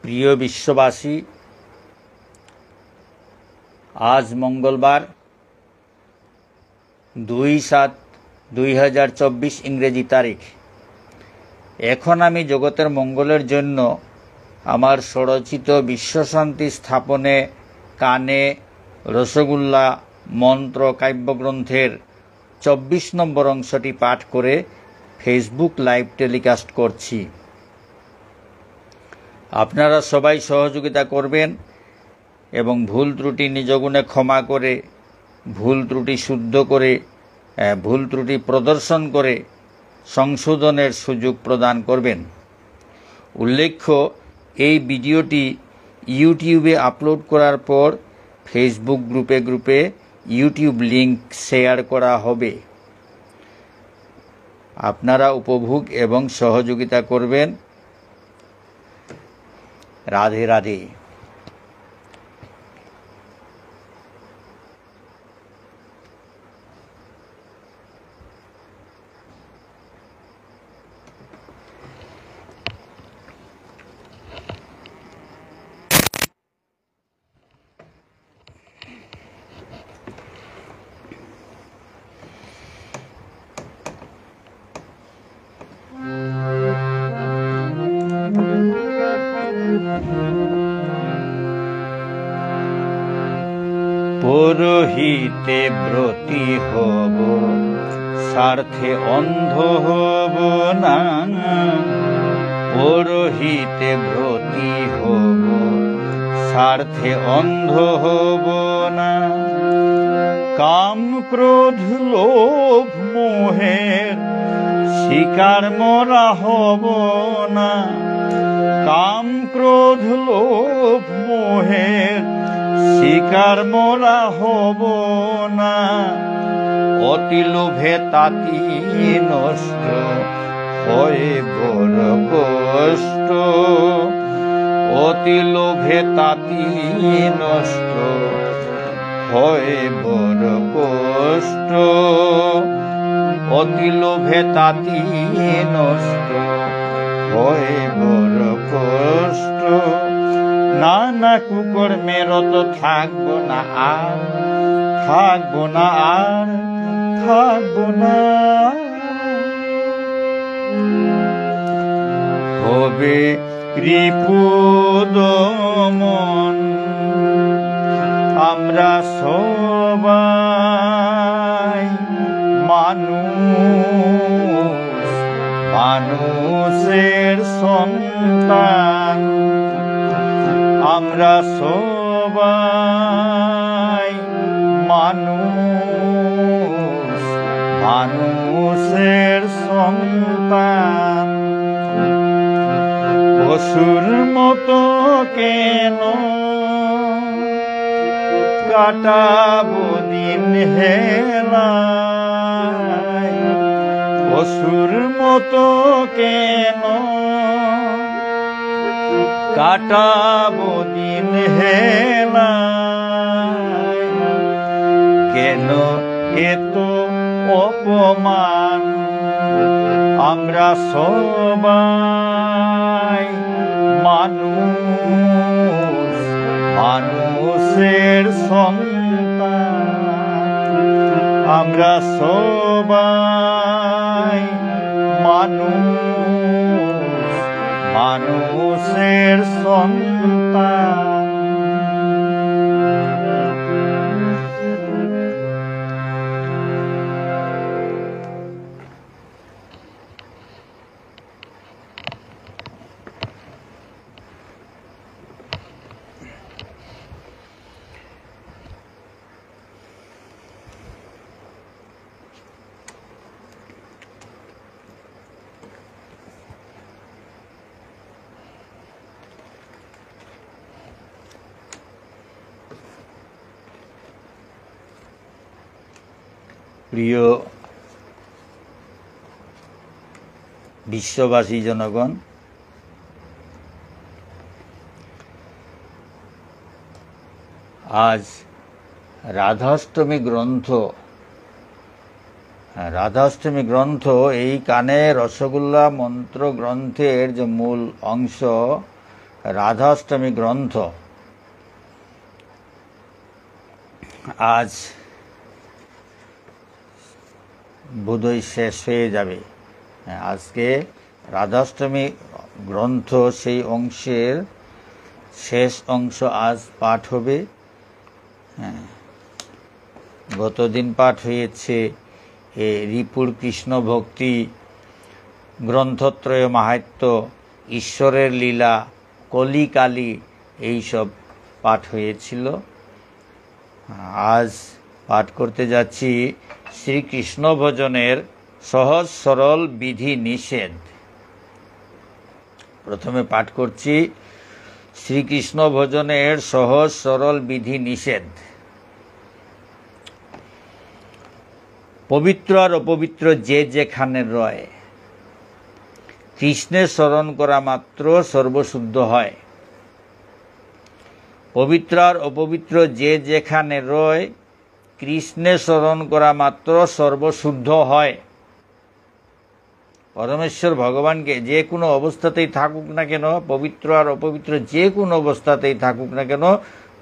প্রিয় বিশ্ববাসী, আজ মঙ্গলবার 2/7/2024 ইংরেজি তারিখ। এখন আমি জগতের মঙ্গলের জন্য আমার স্বরচিত বিশ্বশান্তি স্থাপনে কানে রসগোল্লা মন্ত্র কাব্যগ্রন্থের 24 নম্বর অংশটি পাঠ করে ফেসবুক লাইভ টেলিকাস্ট করছি। আপনারা সবাই সহযোগিতা করবেন এবং ভুল ত্রুটি নিজ গুণে ক্ষমা করে, ভুল ত্রুটি শুদ্ধ করে, ভুল ত্রুটি প্রদর্শন করে সংশোধনের সুযোগ প্রদান করবেন। উল্লেখ্য, এই ভিডিওটি ইউটিউবে আপলোড করার পর ফেসবুক গ্রুপে ইউটিউব লিংক শেয়ার করা হবে। আপনারা উপভোগ এবং সহযোগিতা করবেন। রাধে রাধে। পরহিতে ব্রতী হব, স্বার্থে অন্ধ হব না। পরহিতে ব্রতী হব, স্বার্থে অন্ধ হব না। কাম ক্রোধ লোভ মোহের শিকার মোরা হব না। কাম ক্রোধ লোভ মোহের শিকার মোরা হব না। অতি লোভে তাতি নষ্ট হয়ে বড় কষ্ট। অতি লোভে তাতি নষ্ট হয়ে বড় কষ্ট। অতি লোভে তাতি নষ্ট হয়ে বড় কষ্ট। নানা কুকর্মে রত থাকবো না আর, থাকবো না আর, থাকবো না। হবে কৃপদমন আমরা সবাই মানুষ, মানুষের সন্তান। আমরা সবাই মানুষ, মানুষের সন্তান। পশুর মতো কেন কাটাবো দিন হেলায়? পশুর মতো কেন কাটাবো দিন হেলায়? কেন এত অপমান? আমরা সবাই মানুষ, মানুষের সন্তান। আমরা সবাই মানুষ, মানুষের সন্তান। প্রিয় বিশ্ববাসী জনগণ, আজ রাধাষ্টমী গ্রন্থ রাধাষ্টমী গ্রন্থ এই কানে রসগোল্লা মন্ত্র গ্রন্থের যে মূল অংশ রাধাষ্টমী গ্রন্থ আজ বোধহয় শেষ হয়ে যাবে। আজকে রাধাষ্টমী গ্রন্থ সেই অংশের শেষ অংশ আজ পাঠ হবে। গতদিন পাঠ হয়েছে রিপুর কৃষ্ণ ভক্তি, গ্রন্থত্রয় মাহাত্ম্য, ঈশ্বরের লীলা, কলিকালী, এইসব পাঠ হয়েছিল। আজ পাঠ করতে যাচ্ছি শ্রীকৃষ্ণ ভজনের সহজ সরল বিধি নিষেধ। প্রথমে পাঠ করছি শ্রীকৃষ্ণ ভজনের সহজ সরল বিধি নিষেধ। পবিত্র আর অপবিত্র যে যেখানে রয়, কৃষ্ণের স্মরণ করা মাত্র সর্বশুদ্ধ হয়। পবিত্র আর অপবিত্র যে যেখানে রয়, কৃষ্ণের স্মরণ করা মাত্র সর্বশুদ্ধ হয়। পরমেশ্বর ভগবানকে যে কোনো অবস্থাতেই থাকুক না কেন, পবিত্র আর অপবিত্র যে কোনো অবস্থাতেই থাকুক না কেন,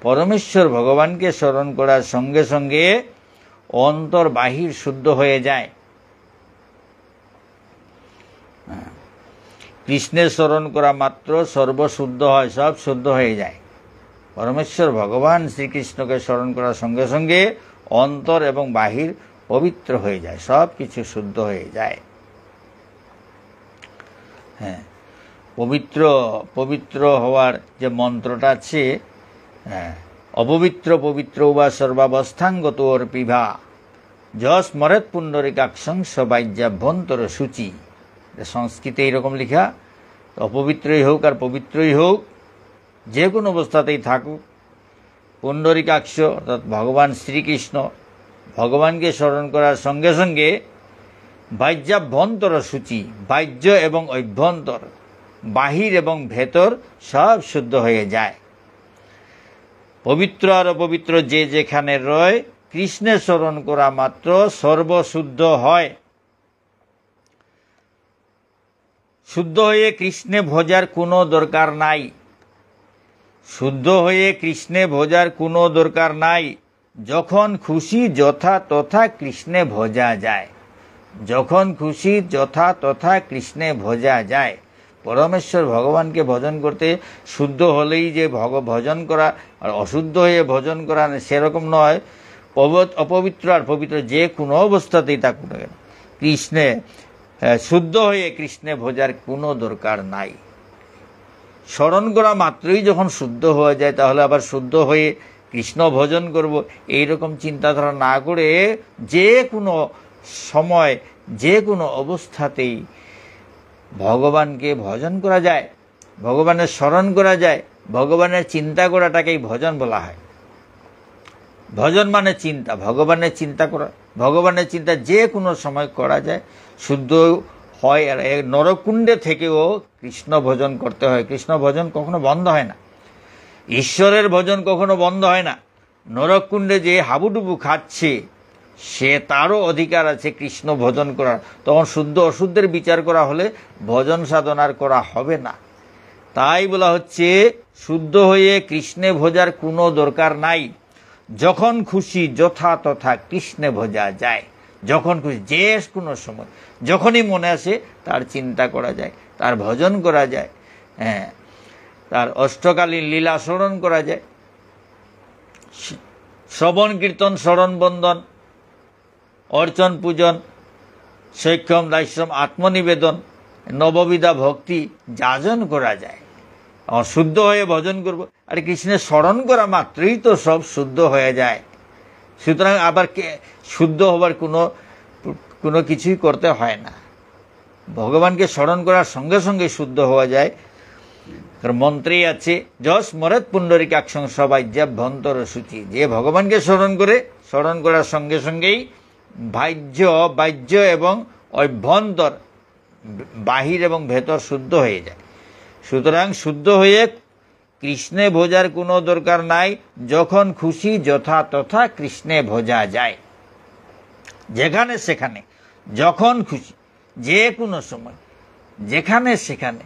পরমেশ্বর ভগবানকে স্মরণ করার সঙ্গে সঙ্গে অন্তর বাহির শুদ্ধ হয়ে যায়। কৃষ্ণের স্মরণ করা মাত্র সর্বশুদ্ধ হয়, সব শুদ্ধ হয়ে যায়। পরমেশ্বর ভগবান শ্রীকৃষ্ণকে স্মরণ করার সঙ্গে সঙ্গে অন্তর এবং বাহির পবিত্র হয়ে যায়, সব কিছু শুদ্ধ হয়ে যায়। পবিত্র পবিত্র হওয়ার যে মন্ত্রটা আছে, অপবিত্র পবিত্র বা সর্বাবস্থাঙ্গত অর্পিভা যশ মরেত পুণ্ডরিকাক্ষং সবাইজ্যাভ্যন্তর সূচি। সংস্কৃতে এইরকম লেখা, অপবিত্রই হোক আর পবিত্রই হোক, যে কোনো অবস্থাতেই থাকুক, পুণ্ডরিকাক্ষ অর্থাৎ ভগবান শ্রীকৃষ্ণ, ভগবানকে স্মরণ করার সঙ্গে সঙ্গে বাহ্যাভ্যন্তর সূচি, বাহ্য এবং অভ্যন্তর, বাহির এবং ভেতর সব শুদ্ধ হয়ে যায়। পবিত্র আর অপবিত্র যে যেখানে রয়, কৃষ্ণের স্মরণ করা মাত্র সর্বশুদ্ধ হয়। শুদ্ধ হয়ে কৃষ্ণে ভজার কোনো দরকার নাই। শুদ্ধ হয়ে কৃষ্ণে ভজার কোনো দরকার নাই। যখন খুশি যথা তথা কৃষ্ণে ভজা যায়। যখন খুশি যথা তথা কৃষ্ণে ভজা যায়। পরমেশ্বর ভগবানকে ভজন করতে শুদ্ধ হলেই যে ভজন করা, আর অশুদ্ধ হয়ে ভজন করা সেরকম নয়। অপবিত্র আর পবিত্র যে কোনো অবস্থাতেই থাকুক না কেন, কৃষ্ণে শুদ্ধ হয়ে কৃষ্ণে ভজার কোনো দরকার নাই। স্মরণ করা মাত্রই যখন শুদ্ধ হয়ে যায়, তাহলে আবার শুদ্ধ হয়ে কৃষ্ণ ভজন করব এইরকম চিন্তাধারা না করে যে কোনো সময় যে কোনো অবস্থাতেই ভগবানকে ভজন করা যায়, ভগবানের স্মরণ করা যায়। ভগবানের চিন্তা করাটাকেই ভজন বলা হয়। ভজন মানে চিন্তা, ভগবানের চিন্তা করা। ভগবানের চিন্তা যে কোনো সময় করা যায়, শুদ্ধ হয়। আর নরকুণ্ডে থেকেও কৃষ্ণ ভজন করতে হয়। কৃষ্ণ ভজন কখনো বন্ধ হয় না, ঈশ্বরের ভজন কখনো বন্ধ হয় না। নরকুণ্ডে যে হাবুডুবু খাচ্ছে, সে তারও অধিকার আছে কৃষ্ণ ভজন করার। তখন শুদ্ধ অশুদ্ধের বিচার করা হলে ভজন সাধনার করা হবে না। তাই বলা হচ্ছে শুদ্ধ হয়ে কৃষ্ণে ভজার কোনো দরকার নাই। যখন খুশি যথা তথা কৃষ্ণে ভজা যায়। যখন খুশি যে কোনো সময় যখনই মনে আসে তার চিন্তা করা যায়, তার ভজন করা যায়, তার অষ্টকালীন লীলা স্মরণ করা যায়। শ্রবণ কীর্তন স্মরণ বন্দন অর্চন পূজন সৈক্ষম দাস্যম আত্মনিবেদন নববিধা ভক্তি যাজন করা যায়। শুদ্ধ হয়ে ভজন করব। আর কৃষ্ণের স্মরণ করা মাত্রই তো সব শুদ্ধ হয়ে যায়। সুতরাং আবার শুদ্ধ হবার কোনো কিছুই করতে হয় না। ভগবানকে স্মরণ করার সঙ্গে সঙ্গে শুদ্ধ হওয়া যায়। মন্ত্রেই আছে যশ মরেত পুণ্ডরিকাক্ষং সবাইজ্যাভ্যন্তর সূচি। যে ভগবানকে স্মরণ করে, স্মরণ করার সঙ্গে সঙ্গেই বাহ্য এবং অভ্যন্তর, বাহির এবং ভেতর শুদ্ধ হয়ে যায়। সুতরাং শুদ্ধ হয়ে কৃষ্ণে ভোজার কোনো দরকার নাই। যখন খুশি যথা তথা কৃষ্ণে ভোজা যায়। যেখানে সেখানে যখন খুশি যে কোনো সময় যেখানে সেখানে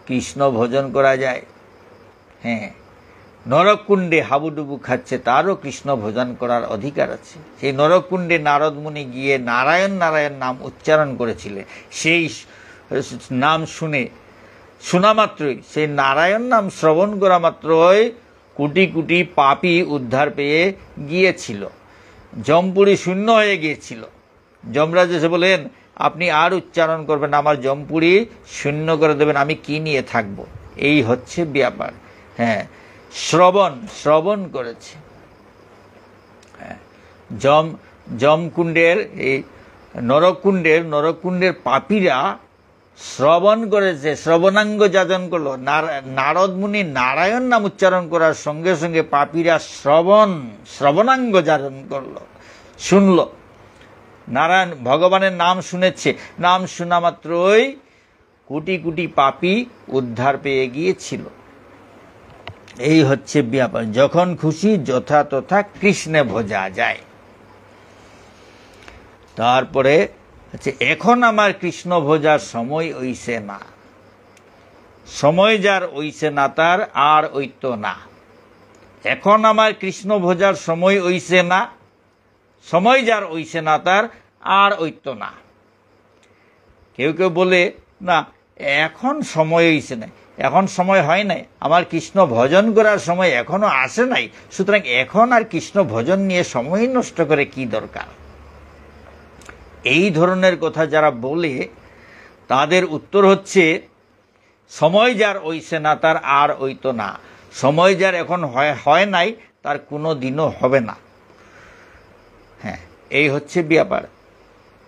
কৃষ্ণ ভজন করা যায়। হ্যাঁ, নরককুণ্ডে হাবুডুবু খাচ্ছে, তারও কৃষ্ণ ভজন করার অধিকার আছে। সেই নরককুণ্ডে নারদ মুনি গিয়ে নারায়ণ নারায়ণ নাম উচ্চারণ করেছিলেন। সেই নাম শোনা মাত্রই, সেই নারায়ণ নাম শ্রবণ করা মাত্রই কোটি কোটি পাপী উদ্ধার পেয়ে গিয়েছিল, জমপুরি শূন্য হয়ে গিয়েছিল। যমরাজ এসে বলেন, আপনি আর উচ্চারণ করবেন, আমার জমপুরি শূন্য করে দেবেন, আমি কি নিয়ে থাকব। এই হচ্ছে ব্যাপার। হ্যাঁ, শ্রবণ করেছে। হ্যাঁ, জমকুণ্ডের এই নরককুণ্ডের পাপীরা শ্রবণ করেছে, শ্রবণাঙ্গ যাজন করলো। নারদ মুনি নারায়ণ নাম উচ্চারণ করার সঙ্গে সঙ্গে পাপীরা শ্রবণাঙ্গ যাজন করলো, শুনল। নারায়ণ ভগবানের নাম শুনেছে, নাম শোনা মাত্রই কোটি কোটি পাপী উদ্ধার পেয়ে গিয়েছিল। এই হচ্ছে ব্যাপার। যখন খুশি যথা তথা কৃষ্ণে ভজা যায়। তারপরে এখন আমার কৃষ্ণ ভোজার সময় হইছে না। সময় যার হইছে না তার আর ঐত্য না। এখন আমার কৃষ্ণ ভোজার সময় হইছে না, সময় যার হইছে না তার আর ঐত্য না। কেউ কেউ বলে, না এখন সময় হইছে না, এখন সময় হয় নাই, আমার কৃষ্ণ ভজন করার সময় এখনো আসে নাই, সুতরাং এখন আর কৃষ্ণ ভজন নিয়ে সময় নষ্ট করে কি দরকার। এই ধরনের কথা যারা বলে তাদের উত্তর হচ্ছে, সময় যার হইছে না তার আর ঐত না। সময় যার এখন হয় নাই, তার কোনো দিনও হবে না। হ্যাঁ, এই হচ্ছে ব্যাপার।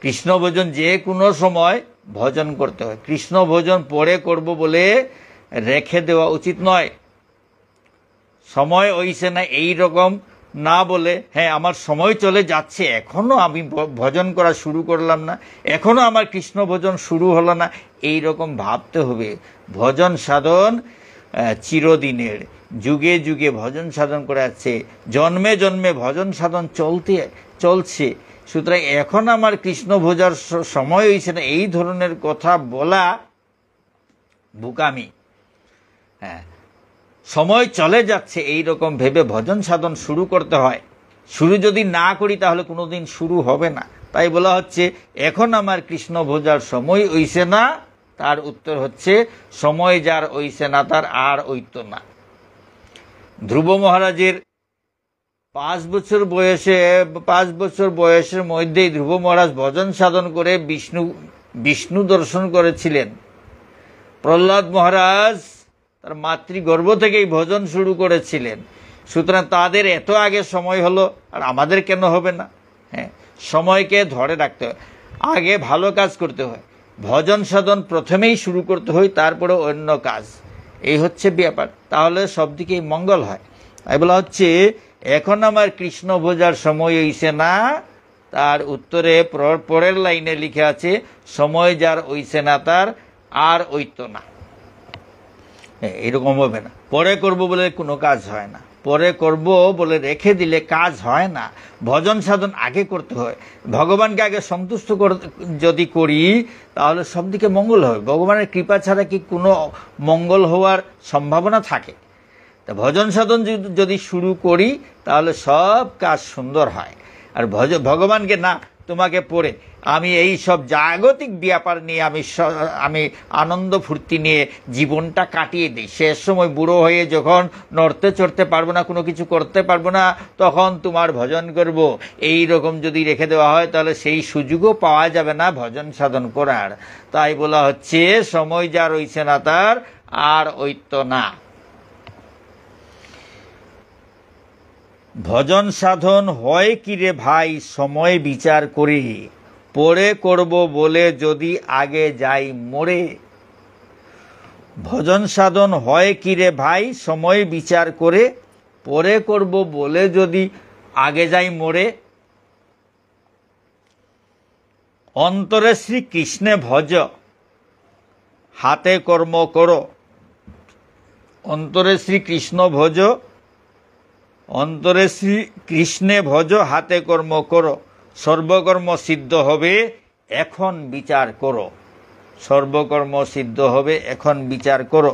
কৃষ্ণ ভজন যে কোনো সময় ভজন করতে হয়। কৃষ্ণ ভজন পরে করব বলে রেখে দেওয়া উচিত নয়। সময় হইছে না এই রকম না বলে, হ্যাঁ আমার সময় চলে যাচ্ছে, এখনো আমি ভজন করা শুরু করলাম না, এখনো আমার কৃষ্ণ ভজন শুরু হলো না, এই রকম ভাবতে হবে। ভজন সাধন চিরদিনের, যুগে যুগে ভজন সাধন করে আছে, জন্মে জন্মে ভজন সাধন চলছে। সুতরাং এখন আমার কৃষ্ণ ভোজার সময় হয়েছে না, এই ধরনের কথা বলা বোকামি। হ্যাঁ, সময় চলে যাচ্ছে এই রকম ভেবে ভজন সাধন শুরু করতে হয়। শুরু যদি না করি তাহলে কোনোদিন শুরু হবে না। তাই বলা হচ্ছে, এখন আমার কৃষ্ণ ভোজার সময় হইছে না, তার উত্তর হচ্ছে, সময় যার হইছে না তার আর ঐত্য না। ধ্রুব মহারাজের 5 বছর বয়সের মধ্যেই ধ্রুব মহারাজ ভজন সাধন করে বিষ্ণু দর্শন করেছিলেন। প্রহ্লাদ মহারাজ তার মাতৃগর্ভ থেকেই ভজন শুরু করেছিলেন। সুতরাং তাদের এত আগে সময় হলো, আর আমাদের কেন হবে না? হ্যাঁ, সময়কে ধরে রাখতে হয়, আগে ভালো কাজ করতে হয়, ভজন সাধন প্রথমেই শুরু করতে হয়, তারপরে অন্য কাজ। এই হচ্ছে ব্যাপার, তাহলে সব দিকেই মঙ্গল হয়। তাই বলা হচ্ছে, এখন আমার কৃষ্ণ ভোজার সময় হইছে না, তার উত্তরে পরের লাইনে লিখে আছে, সময় যার হইছে না তার আর ঐত্য না। এরকম হবে না। পরে করব বলে কোনো কাজ হয় না, পরে করব বলে রেখে দিলে কাজ হয় না। ভজন সাধন আগে করতে হয়। ভগবানকে আগে সন্তুষ্ট যদি করি তাহলে সব দিকে মঙ্গল হবে। ভগবানের কৃপা ছাড়া কি কোনো মঙ্গল হওয়ার সম্ভাবনা থাকে? তা ভজন সাধন যদি শুরু করি তাহলে সব কাজ সুন্দর হয়। আর ভগবানকে না, তোমাকে পড়ে আমি এই সব জাগতিক ব্যাপার নিয়ে আমি আনন্দ ফুর্তি নিয়ে জীবনটা কাটিয়ে দিই, শেষ সময় বুড়ো হয়ে যখন নড়তে চড়তে পারবো না, কোনো কিছু করতে পারবো না, তখন তোমার ভজন করব, এই রকম যদি রেখে দেওয়া হয় তাহলে সেই সুযোগও পাওয়া যাবে না ভজন সাধন করার। তাই বলা হচ্ছে, সময় যা রইছে না তার আর ঐত্য না। ভজন সাধন হয় কি রে ভাই সময় বিচার করে, পরে করব বলে যদি আগে যাই মরে। ভজন সাধন হয় কি রে ভাই সময় বিচার করে, পরে করব বলে যদি আগে যাই মরে। অন্তরে শ্রী কৃষ্ণে ভজ হাতে কর্ম করো। অন্তরে শ্রী কৃষ্ণ ভজ, অন্তরে শ্রী কৃষ্ণে ভজ হাতে কর্ম করো, সর্বকর্ম সিদ্ধ হবে এখন বিচার করো। সর্বকর্ম সিদ্ধ হবে। এখন বিচার করো,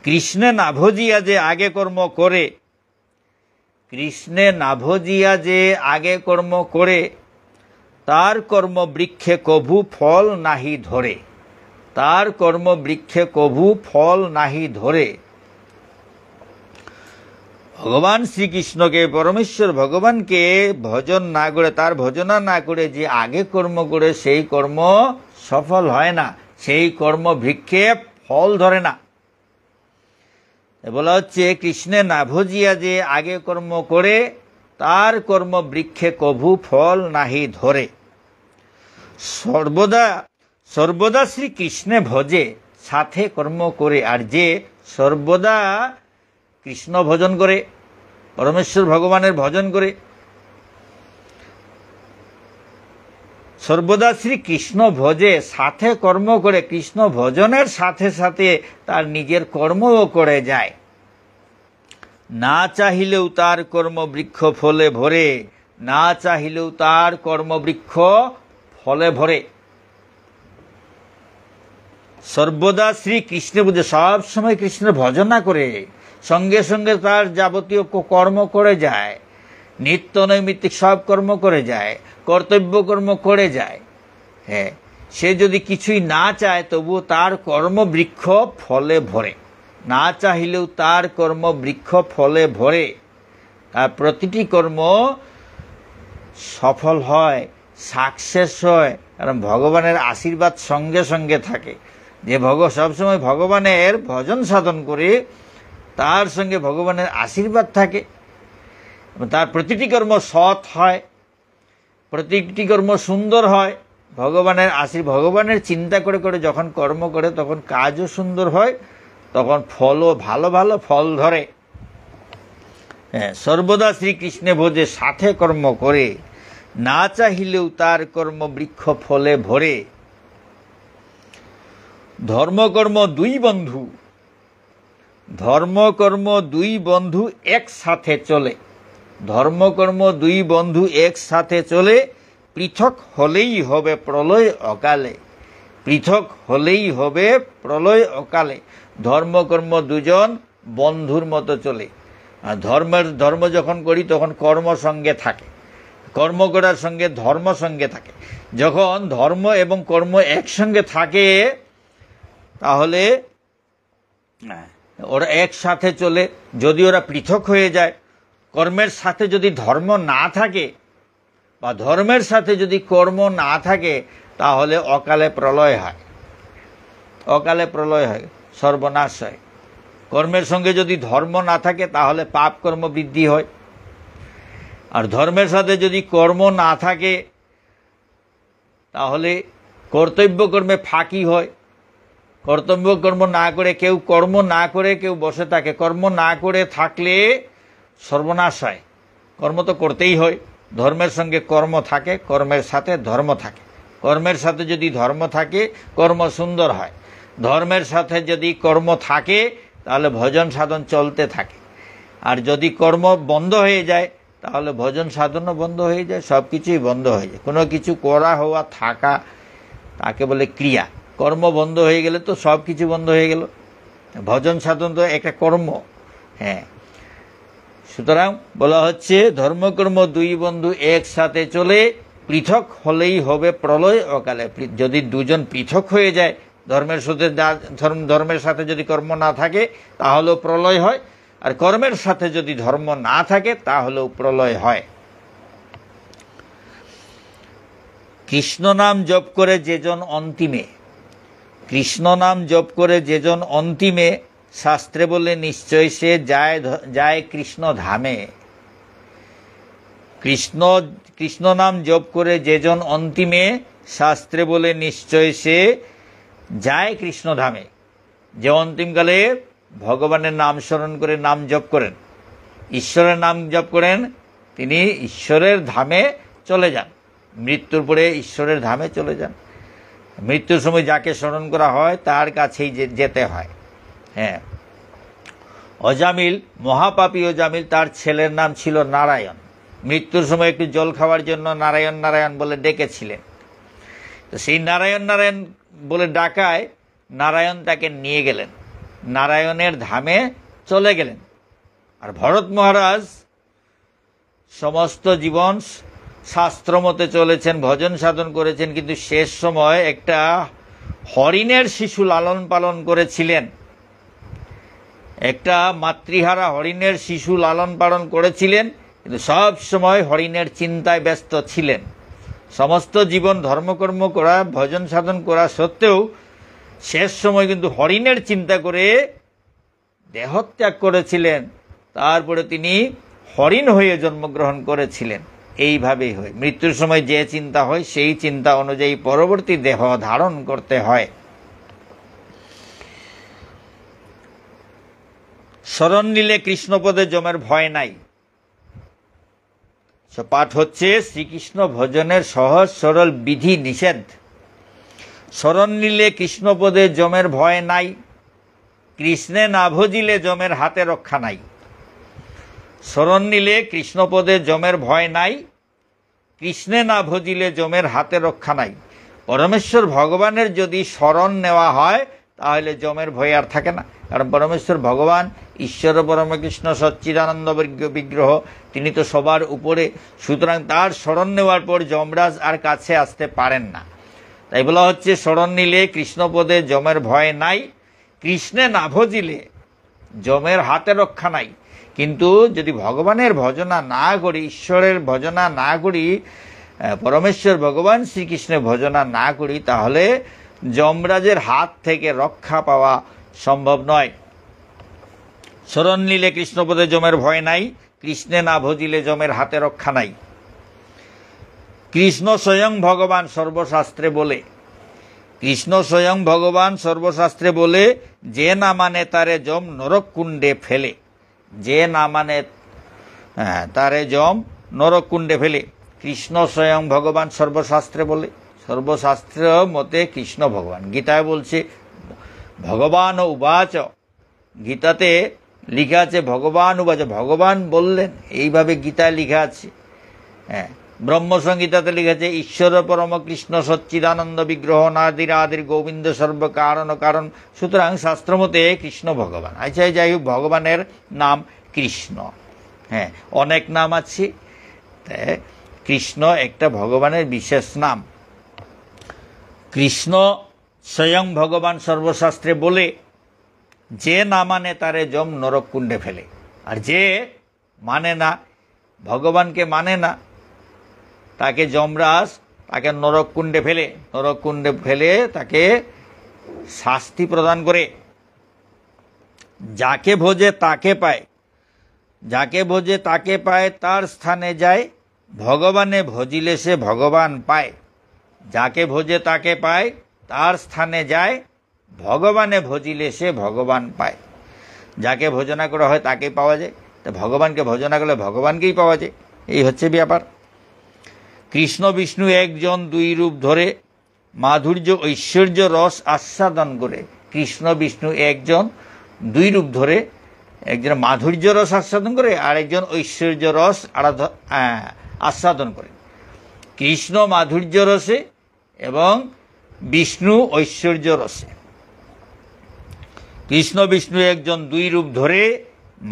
কৃষ্ণে না ভজিয়া যে আগে কর্ম করে, কৃষ্ণে না ভজিয়া যে আগে কর্ম করে, তার কর্ম বৃক্ষে কভু ফল নাহি ধরে, তার কর্ম বৃক্ষে কভু ফল নাহি ধরে। ভগবান শ্রীকৃষ্ণকে, পরমেশ্বর ভগবানকে ভজন না করে, তার ভজনা না করে যে আগে কর্ম করে, সেই কর্ম সফল হয় না, সেই কর্ম বৃক্ষে ফল ধরে না। বলা হচ্ছে কৃষ্ণে না ভজিয়া যে আগে কর্ম করে, তার কর্ম বৃক্ষে কভু ফল নাহি ধরে। সর্বদা সর্বদা শ্রীকৃষ্ণে ভজে সাথে কর্ম করে, আর যে সর্বদা কৃষ্ণ ভজন করে, পরমেশ্বর ভগবানের ভজন করে, সর্বদা শ্রীকৃষ্ণ ভজে সাথে কর্ম করে, কৃষ্ণ ভজনের সাথে সাথে তার নিজের কর্মও করে যায়, না চাহিলেও তার কর্মবৃক্ষ ফলে ভরে, না চাহিলেও তার কর্মবৃক্ষ ফলে ভরে। সর্বদা শ্রীকৃষ্ণের বুঝে সব সময় কৃষ্ণের ভজনা করে, সঙ্গে সঙ্গে তার যাবতীয় কর্ম করে যায়, নিত্য নৈমিত্তিক সব কর্ম করে যায়, কর্তব্য কর্ম করে যায়। হ্যাঁ, সে যদি কিছুই না চায় তবুও তার কর্মবৃক্ষ ফলে ভরে, না চাহিলেও তার কর্মবৃক্ষ ফলে ভরে। তার প্রতিটি কর্ম সফল হয়, সাকসেস হয়, কারণ ভগবানের আশীর্বাদ সঙ্গে সঙ্গে থাকে। যে সবসময় ভগবানের ভজন সাধন করে, তার সঙ্গে ভগবানের আশীর্বাদ থাকে, তার প্রতিটি কর্ম সৎ হয়, প্রতিটি কর্ম সুন্দর হয়। ভগবানের চিন্তা করে করে যখন কর্ম করে, তখন কাজও সুন্দর হয়, তখন ফলও ভালো ভালো ফল ধরে। হ্যাঁ, সর্বদা শ্রীকৃষ্ণে ভোজে সাথে কর্ম করে, না চাহিলেও তার কর্ম বৃক্ষ ফলে ভরে। ধর্মকর্ম দুই বন্ধু, ধর্মকর্ম দুই বন্ধু একসাথে চলে, ধর্মকর্ম দুই বন্ধু একসাথে চলে, পৃথক হলেই হবে প্রলয় অকালে, পৃথক হলেই হবে প্রলয় অকালে। ধর্মকর্ম দুজন বন্ধুর মতো চলে। আর ধর্ম যখন করি তখন কর্ম সঙ্গে থাকে, কর্ম করার সঙ্গে ধর্ম সঙ্গে থাকে। যখন ধর্ম এবং কর্ম একসঙ্গে থাকে তাহলে ওরা একসাথে চলে। যদি ওরা পৃথক হয়ে যায়, কর্মের সাথে যদি ধর্ম না থাকে বা ধর্মের সাথে যদি কর্ম না থাকে, তাহলে অকালে প্রলয় হয়, অকালে প্রলয় হয়, সর্বনাশ হয়। কর্মের সঙ্গে যদি ধর্ম না থাকে তাহলে পাপ কর্ম বৃদ্ধি হয়, আর ধর্মের সাথে যদি কর্ম না থাকে তাহলে কর্তব্য কর্মে ফাঁকি হয়। কর্তব্য কর্ম না করে কেউ, কর্ম না করে কেউ বসে থাকে, কর্ম না করে থাকলে সর্বনাশ হয়। কর্ম তো করতেই হয়, ধর্মের সঙ্গে কর্ম থাকে, কর্মের সাথে ধর্ম থাকে। কর্মের সাথে যদি ধর্ম থাকে কর্ম সুন্দর হয়, ধর্মের সাথে যদি কর্ম থাকে তাহলে ভজন সাধন চলতে থাকে। আর যদি কর্ম বন্ধ হয়ে যায় তাহলে ভজন সাধনও বন্ধ হয়ে যায়, সব কিছুই বন্ধ হয়ে যায়। কোনো কিছু করা হওয়া থাকা তাকে বলে ক্রিয়া। কর্ম বন্ধ হয়ে গেলে তো সব কিছু বন্ধ হয়ে গেল। ভজন সাধন তো একটা কর্ম। হ্যাঁ, সুতরাং বলা হচ্ছে ধর্মকর্ম দুই বন্ধু একসাথে চলে, পৃথক হলেই হবে প্রলয় অকালে। যদি দুজন পৃথক হয়ে যায়, ধর্মের সাথে যদি কর্ম না থাকে তাহলেও প্রলয় হয়, আর কর্মের সাথে যদি ধর্ম না থাকে তাহলেও প্রলয় হয়। কৃষ্ণ নাম জপ করে যেজন অন্তিমে, কৃষ্ণ নাম জপ করে যেজন অন্তিমে, শাস্ত্রে বলে নিশ্চয় সে যায় কৃষ্ণ ধামে। কৃষ্ণ নাম জপ করে যেজন অন্তিমে, শাস্ত্রে বলে নিশ্চয় সে যায় কৃষ্ণ ধামে। যে অন্তিমকালে ভগবানের নাম স্মরণ করে নাম জপ করেন, ঈশ্বরের নাম জপ করেন, তিনি ঈশ্বরের ধামে চলে যান। মৃত্যুর পরে ঈশ্বরের ধামে চলে যান। মৃত্যুর সময় যাকে স্মরণ করা হয় তার কাছেই যেতে হয়। হ্যাঁ, অজামিল, মহাপাপী অজামিল, তার ছেলের নাম ছিল নারায়ণ। মৃত্যুর সময় একটু জল খাওয়ার জন্য নারায়ণ নারায়ণ বলে ডেকেছিলেন। তো সেই নারায়ণ নারায়ণ বলে ডাকায় নারায়ণ তাকে নিয়ে গেলেন, নারায়ণের ধামে চলে গেলেন। আর ভরত মহারাজ সমস্ত জীবন শাস্ত্র মতে চলেছেন, ভজন সাধন করেছেন, কিন্তু শেষ সময় একটা হরিণের শিশু লালন পালন করেছিলেন, একটা মাতৃহারা হরিণের শিশু লালন পালন করেছিলেন, কিন্তু সব সময় হরিণের চিন্তায় ব্যস্ত ছিলেন। সমস্ত জীবন ধর্মকর্ম করা, ভজন সাধন করা সত্ত্বেও শেষ সময় কিন্তু হরিণের চিন্তা করে দেহত্যাগ করেছিলেন। তারপরে তিনি হরিণ হয়ে জন্মগ্রহণ করেছিলেন। এইভাবেই হয়, মৃত্যুর সময় যে চিন্তা হয় সেই চিন্তা অনুযায়ী পরবর্তী দেহ ধারণ করতে হয়। শরণ নিলে কৃষ্ণপদে যমের ভয় নাই। পাঠ হচ্ছে শ্রীকৃষ্ণ ভজনের সহজ সরল বিধি নিষেধ। শরণ নিলে কৃষ্ণপদে যমের ভয় নাই, কৃষ্ণে না ভজিলে যমের হাতে রক্ষা নাই। শরণ নিলে কৃষ্ণপদে যমের ভয় নাই, কৃষ্ণে না ভজিলে যমের হাতে রক্ষা নাই। পরমেশ্বর ভগবানের যদি শরণ নেওয়া হয় তাহলে যমের ভয় আর থাকে না, কারণ পরমেশ্বর ভগবান ঈশ্বর পরমকৃষ্ণ সচ্চিদানন্দ বিগ্রহ, তিনি তো সবার উপরে। সুতরাং তার শরণ নেওয়ার পর যমরাজ আর কাছে আসতে পারেন না। তাই বলা হচ্ছে শরণ নিলে কৃষ্ণপদে যমের ভয় নাই, কৃষ্ণে না ভজিলে যমের হাতে রক্ষা নাই। কিন্তু যদি ভগবানের ভজনা না করি, ঈশ্বরের ভজনা না করি, পরমেশ্বর ভগবান শ্রীকৃষ্ণের ভজনা না করি, তাহলে যমরাজের হাত থেকে রক্ষা পাওয়া সম্ভব নয়। শরণ নিলে কৃষ্ণপদে যমের ভয় নাই, কৃষ্ণে না ভজিলে যমের হাতে রক্ষা নাই। কৃষ্ণ স্বয়ং ভগবান সর্বশাস্ত্রে বলে, কৃষ্ণ স্বয়ং ভগবান সর্বশাস্ত্রে বলে, যে না মানে তারে যম নরককুণ্ডে ফেলে। যে না মানে তারে যম নরককুণ্ডে ফেলে। কৃষ্ণ স্বয়ং ভগবান সর্বশাস্ত্রে বলে, সর্বশাস্ত্র মতে কৃষ্ণ ভগবান। গীতায় বলছে ভগবান উবাচ, গীতাতে লিখা আছে ভগবান উবাচ, ভগবান বললেন, এইভাবে গীতায় লিখা আছে। হ্যাঁ, ব্রহ্মসংহিতাতে লিখা আছে ঈশ্বর পরম কৃষ্ণ সচ্চিদানন্দ বিগ্রহ নাদির আদির গোবিন্দ সর্বকারণ কারণ। সুতরাং শাস্ত্রমতে কৃষ্ণ ভগবান। আচ্ছা, যাই হোক, ভগবানের নাম কৃষ্ণ। হ্যাঁ, অনেক নাম আছে, কৃষ্ণ একটা ভগবানের বিশেষ নাম। কৃষ্ণ স্বয়ং ভগবান সর্বশাস্ত্রে বলে, যে না মানে তারে যম নরককুণ্ডে ফেলে। আর যে মানে না, ভগবানকে মানে না, তাকে যমরাজ তাকে নরককুণ্ডে ফেলে। নরককুণ্ডে ফেলে তাকে শাস্তি প্রদান করে। যাকে ভোজে তাকে পায়, যাকে ভোজে তাকে পায়, তার স্থানে যায়, ভগবানে ভজিলে সে ভগবান পায়। যাকে ভোজে তাকে পায়, তার স্থানে যায়, ভগবানে ভজিলে সে ভগবান পায়। যাকে ভজনা করা হয় তাকে পাওয়া যায়, তা ভগবানকে ভজনা করলে ভগবানকেই পাওয়া যায়। এই হচ্ছে ব্যাপার। কৃষ্ণ বিষ্ণু একজন, দুই রূপ ধরে মাধুর্য ঐশ্বর্য রস আস্বাদন করে। কৃষ্ণ বিষ্ণু একজন, দুই রূপ ধরে, একজন মাধুর্য রস আস্বাদন করে আর একজন ঐশ্বর্য রস আস্বাদন করে। কৃষ্ণ মাধুর্য রসে এবং বিষ্ণু ঐশ্বর্য রসে। কৃষ্ণ বিষ্ণু একজন, দুই রূপ ধরে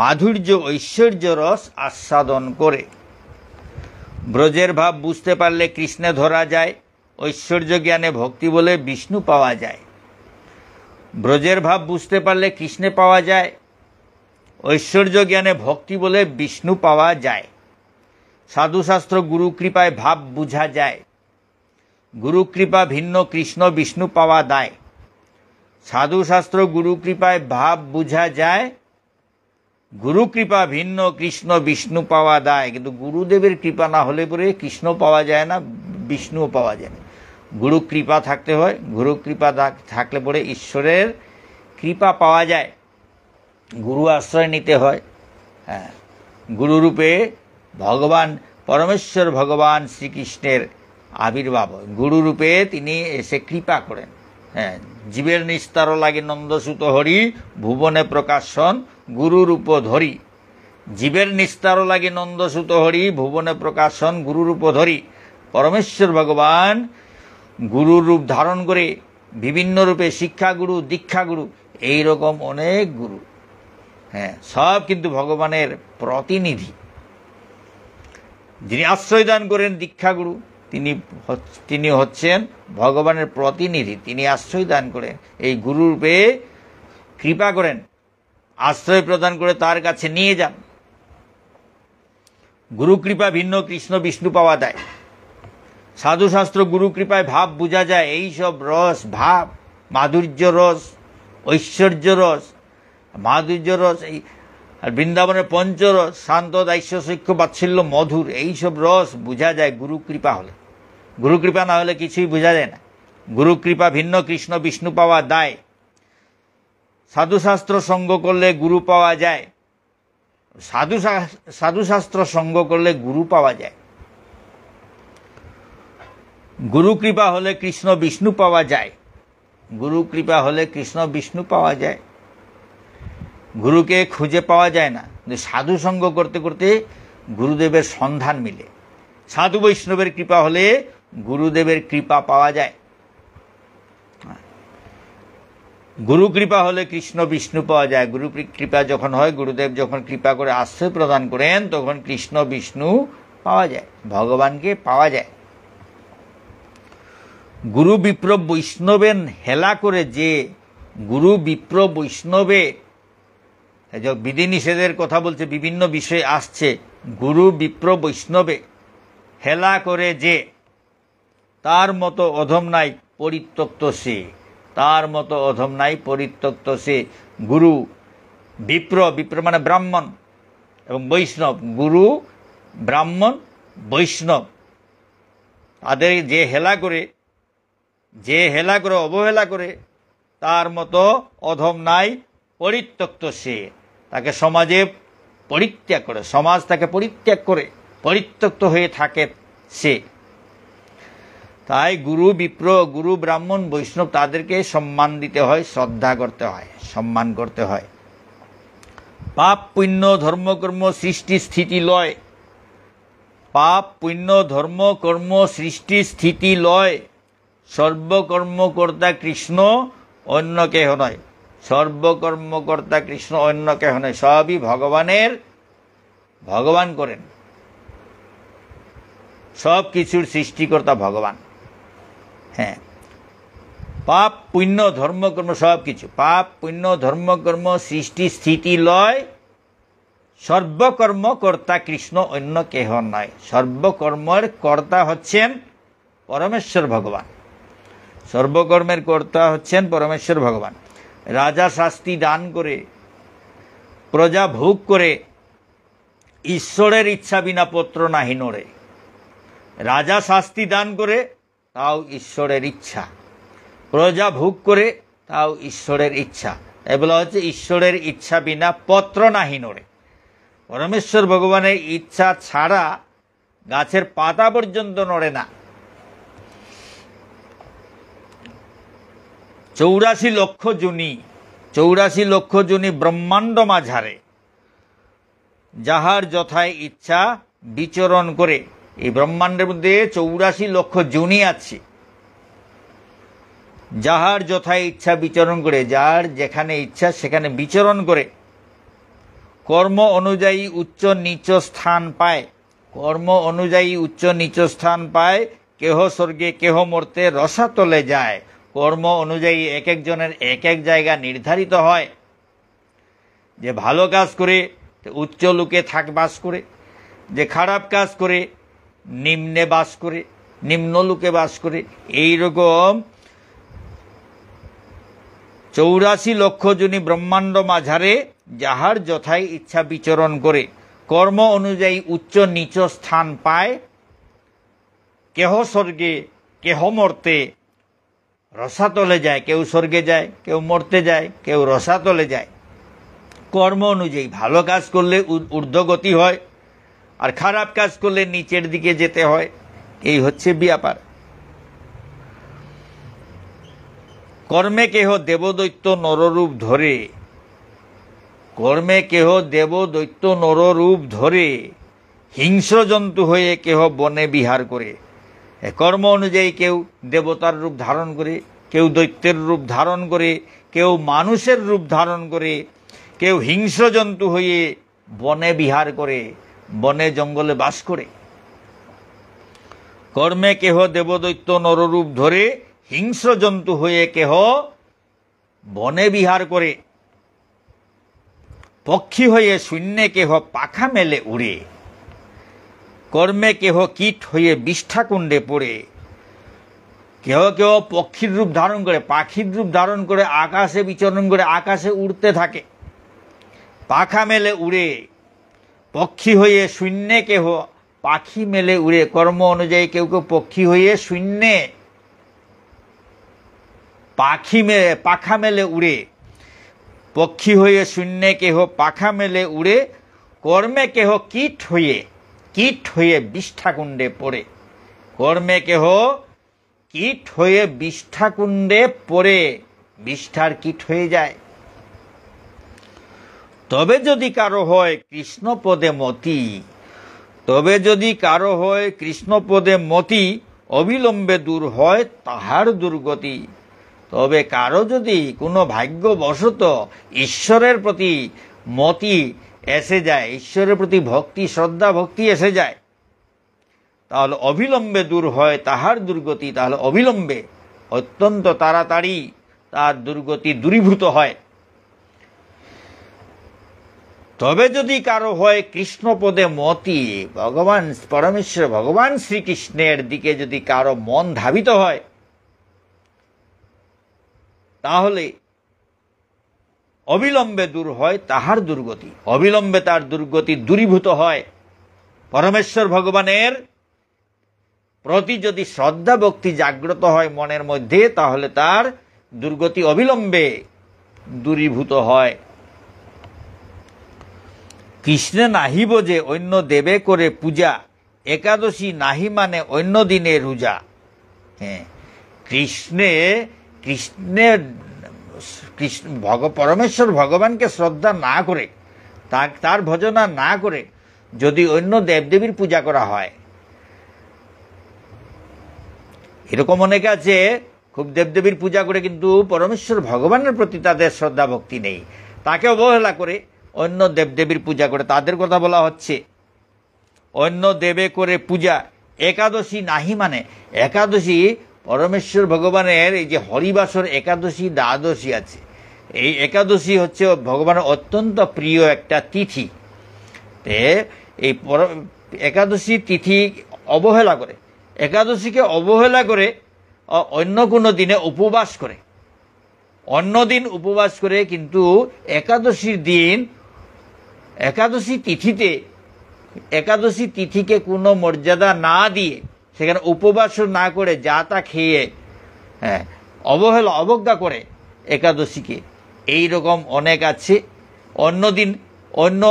মাধুর্য ঐশ্বর্য রস আস্বাদন করে। ব্রজের ভাব বুঝতে পারলে কৃষ্ণে ধরা যায়, ঐশ্বর্য জ্ঞানে ভক্তি বলে বিষ্ণু পাওয়া যায়। ব্রজের ভাব বুঝতে পারলে কৃষ্ণে পাওয়া যায়, ঐশ্বর্য জ্ঞানে ভক্তি বলে বিষ্ণু পাওয়া যায়। সাধুশাস্ত্র গুরু কৃপায় ভাব বুঝা যায়, গুরু কৃপা ভিন্ন কৃষ্ণ বিষ্ণু পাওয়া দায়। সাধুশাস্ত্র গুরু কৃপায় ভাব বুঝা যায়, গুরু কৃপা ভিন্ন কৃষ্ণ বিষ্ণু পাওয়া দায়। কিন্তু গুরুদেবের কৃপা না হলে পরে কৃষ্ণ পাওয়া যায় না, বিষ্ণুও পাওয়া যায় না। গুরু কৃপা থাকতে হয়, গুরু কৃপা থাকলে পরে ঈশ্বরের কৃপা পাওয়া যায়। গুরু আশ্রয় নিতে হয়। হ্যাঁ, গুরুরূপে ভগবান পরমেশ্বর ভগবান শ্রীকৃষ্ণের আবির্ভাব। গুরুরূপে তিনি এসে কৃপা করেন। হ্যাঁ, জীবের নিস্তার লাগে নন্দসুত হরি, ভুবনে প্রকাশন গুরুরূপ ধরি। জীবের নিস্তার লাগে নন্দসুত হরি, ভুবনে প্রকাশন গুরুরূপ ধরি। পরমেশ্বর ভগবান গুরুর রূপ ধারণ করে বিভিন্ন রূপে শিক্ষাগুরু, দীক্ষাগুরু, এইরকম অনেক গুরু। হ্যাঁ, সব কিন্তু ভগবানের প্রতিনিধি। যিনি আশ্রয় দান করেন দীক্ষাগুরু, তিনি হচ্ছেন ভগবানের প্রতিনিধি। তিনি আশ্রয় দান করেন, এই গুরুরূপে কৃপা করেন, আশ্রয় প্রদান করে তার কাছে নিয়ে যান। গুরু কৃপা ভিন্ন কৃষ্ণ বিষ্ণু পাওয়া যায়। সাধুশাস্ত্র গুরু কৃপায় ভাব বোঝা যায়, এই সব রস, ভাব, মাধুর্য রস, ঐশ্বর্য রস, মাধুর্য রস, এই আর বৃন্দাবনের পঞ্চরস, শান্ত, দাস্য, সৈক্য, বাৎসল্য, মধুর, এইসব রস বোঝা যায় গুরু কৃপা হলে। গুরু কৃপা না হলে কিছুই বোঝা যায় না। গুরু কৃপা ভিন্ন কৃষ্ণ বিষ্ণু পাওয়া দায়। সাধুশাস্ত্র সঙ্গ করলে গুরু পাওয়া যায়। সাধুশাস্ত্র সঙ্গ করলে গুরু পাওয়া যায়। গুরু কৃপা হলে কৃষ্ণ বিষ্ণু পাওয়া যায়। গুরু কৃপা হলে কৃষ্ণ বিষ্ণু পাওয়া যায়। গুরুকে খুঁজে পাওয়া যায় না, কিন্তু সাধু সঙ্গ করতে করতে গুরুদেবের সন্ধান মিলে। সাধু বৈষ্ণবের কৃপা হলে গুরুদেবের কৃপা পাওয়া যায়। গুরু কৃপা হলে কৃষ্ণ বিষ্ণু পাওয়া যায়। গুরু কৃপা যখন হয়, গুরুদেব যখন কৃপা করে আশ্রয় প্রদান করেন, তখন কৃষ্ণ বিষ্ণু পাওয়া যায়, ভগবানকে পাওয়া যায়। গুরু বিপ্র বৈষ্ণবের হেলা করে যে গুরু বিপ্র বৈষ্ণবে, বিধিনিষেধের কথা বলছে, বিভিন্ন বিষয় আসছে, গুরু বিপ্র বৈষ্ণবে হেলা করে যে, তার মতো অধম নাই পরিত্যক্ত সে। তার মতো অধম নাই পরিত্যক্ত সে। গুরু বিপ্র, বিপ্র মানে ব্রাহ্মণ, এবং বৈষ্ণব, গুরু ব্রাহ্মণ বৈষ্ণব, তাদের যে হেলা করে, অবহেলা করে, তার মতো অধম নাই পরিত্যক্ত সে। তাকে সমাজে পরিত্যাগ করে, সমাজ তাকে পরিত্যাগ করে পরিত্যক্ত হয়ে থাকে সে। তাই গুরু বিপ্র, গুরু ব্রাহ্মণ বৈষ্ণব, তাদেরকে সম্মান দিতে হয়, শ্রদ্ধা করতে হয়, সম্মান করতে হয়। পাপ পুণ্য ধর্মকর্ম সৃষ্টি স্থিতি লয়। পাপ পুণ্য ধর্ম কর্ম সৃষ্টি স্থিতি লয়। সর্বকর্মকর্তা কৃষ্ণ, অন্য কেহ নয়। সর্বকর্মকর্তা কৃষ্ণ, অন্য কেহ নয়। সবই ভগবানের, ভগবান করেন। সব কিছুর সৃষ্টিকর্তা ভগবান। হ্যাঁ, পাপ পুণ্য ধর্মকর্ম সব কিছু, পাপ পুণ্য ধর্মকর্ম সৃষ্টি স্থিতি লয়। সর্বকর্মকর্তা কৃষ্ণ, অন্য কেহ নয়। সর্বকর্মের কর্তা হচ্ছেন পরমেশ্বর ভগবান। সর্বকর্মের কর্তা হচ্ছেন পরমেশ্বর ভগবান। রাজা শাস্তি দান করে, প্রজা ভোগ করে, ঈশ্বরের ইচ্ছা বিনা পত্র নাহি নড়ে। রাজা শাস্তি দান করে, তাও ঈশ্বরের ইচ্ছা। প্রজা ভোগ করে, তাও ঈশ্বরের ইচ্ছা। তাই বলা হচ্ছে ঈশ্বরের ইচ্ছা বিনা পত্র নাহি নড়ে। পরমেশ্বর ভগবানের ইচ্ছা ছাড়া গাছের পাতা পর্যন্ত নড়ে না। 84 লক্ষ যোনি, 84 লক্ষ যোনি ব্রহ্মাণ্ড মাঝারে যাহার যথায় ইচ্ছা বিচরণ করে। এই ব্রহ্মাণ্ডের মধ্যে 84 লক্ষ যোনি আছে। যাহার যথায় ইচ্ছা বিচরণ করে, যার যেখানে ইচ্ছা সেখানে বিচরণ করে। কর্ম অনুযায়ী উচ্চ নিচ স্থান পায়। কর্ম অনুযায়ী উচ্চ নিচ স্থান পায়। কেহ স্বর্গে কেহ মর্তে রসাতলে যায়। কর্ম অনুযায়ী এক একজনের এক এক জায়গা নির্ধারিত হয়। যে ভালো কাজ করে উচ্চ লোকে বাস করে, যে খারাপ কাজ করে নিম্নে বাস করে, নিম্ন লোকে বাস করে। এইরকম 84 লক্ষ যোনি ব্রহ্মাণ্ড মাঝারে যাহার যথায় ইচ্ছা বিচরণ করে। কর্ম অনুযায়ী উচ্চ নিচ স্থান পায়। কেহ স্বর্গে কেহ মর্তে রসাতলে যায়। কেউ স্বর্গে যায়, কেউ মর্তে যায়, কেউ রসাতলে যায়। কর্ম অনুযায়ী ভালো কাজ করলে ঊর্ধ্বগতি হয়, আর খারাপ কাজ করলে নিচের দিকে যেতে হয়। এই হচ্ছে ব্যাপার। কর্মে কেহ দেবদৈত্য নররূপ ধরে। কর্মে কেহ দেবদৈত্য নররূপ ধরে। হিংস্র জন্তু হয়ে কেহ বনে বিহার করে। কর্ম অনুযায়ী কেউ দেবতার রূপ ধারণ করে, কেউ দৈত্যের রূপ ধারণ করে, কেউ মানুষের রূপ ধারণ করে, কেউ হিংস্র জন্তু হয়ে বনে বিহার করে, বনে জঙ্গলে বাস করে। কর্মে কেহ দেবদৈত্য নররূপ ধরে, হিংস্র জন্তু হয়ে কেহ বনে বিহার করে। পক্ষী হয়ে শূন্যে কেহ পাখা মেলে উড়ে, কর্মে কেহ কীট হয়ে বিষ্ঠাকুণ্ডে পড়ে। কেহ কেহ পক্ষীর রূপ ধারণ করে, পাখির রূপ ধারণ করে আকাশে বিচরণ করে, আকাশে উড়তে থাকে, পাখা মেলে উড়ে। পক্ষী হয়ে শূন্যে কেহ পাখি মেলে উড়ে। কর্ম অনুযায়ী কেউ কেউ পক্ষী হয়ে শূন্যে পাখা মেলে উড়ে। পক্ষী হয়ে শূন্যে কেহ পাখা মেলে উড়ে, কর্মে কেহ কীট হয়ে বিষ্ঠাকুণ্ডে পড়ে। কর্মে কেহ কীট হয়ে বিষ্ঠাকুণ্ডে পড়ে, বিষ্ঠার কীট হয়ে যায়। তবে যদি কারো হয় কৃষ্ণপদে মতি, তবে যদি কারো হয় কৃষ্ণপদে মতি, অবিলম্বে দূর হয় তাহার দুর্গতি। তবে কারো যদি কোনো ভাগ্যবশত ঈশ্বরের প্রতি মতি এসে যায়, ঈশ্বরের প্রতি ভক্তি, শ্রদ্ধা ভক্তি এসে যায়, তাহলে অবিলম্বে দূর হয় তাহার দুর্গতি। তাহলে অবিলম্বে, অত্যন্ত তাড়াতাড়ি তার দুর্গতি দূরীভূত হয়। তবে যদি কারো হয় কৃষ্ণপদে মতি, ভগবান পরমেশ্বর ভগবান শ্রীকৃষ্ণের দিকে যদি কারো মন ধাবিত হয়, তাহলে অবিলম্বে দূর হয় তাহার দুর্গতি, অবিলম্বে তার দুর্গতি দূরীভূত হয়। পরমেশ্বর ভগবানের প্রতি যদি শ্রদ্ধা ভক্তি জাগ্রত হয় মনের মধ্যে, তাহলে তার দুর্গতি অবিলম্বে দূরীভূত হয়। কৃষ্ণে নাহি বোঝে অন্য দেবে করে পূজা, একাদশী নাহি মানে অন্য দিনে রোজা। হ্যাঁ, পরমেশ্বর ভগবানকে শ্রদ্ধা না করে, তার ভজনা না করে যদি অন্য দেবদেবীর পূজা করা হয়, এরকম অনেকে আছে খুব দেবদেবীর পূজা করে কিন্তু পরমেশ্বর ভগবানের প্রতি তাদের শ্রদ্ধা ভক্তি নেই, তাকে অবহেলা করে অন্য দেবদেবীর পূজা করে, তাদের কথা বলা হচ্ছে। অন্য দেবে করে পূজা, একাদশী নাহি মানে, একাদশী পরমেশ্বর ভগবানের এই যে হরিবাসর একাদশী দ্বাদশী আছে, এই একাদশী হচ্ছে ভগবানের অত্যন্ত প্রিয় একটা তিথি। এই একাদশী তিথি অবহেলা করে, একাদশীকে অবহেলা করে অন্য কোনো দিনে উপবাস করে, অন্য দিন উপবাস করে, কিন্তু একাদশীর দিন, একাদশী তিথিতে, একাদশী তিথিকে কোনো মর্যাদা না দিয়ে সেখানে উপবাস না করে যা তা খেয়ে অবজ্ঞা করে একাদশীকে, এই রকম অনেক আছে। অন্য দিন, অন্য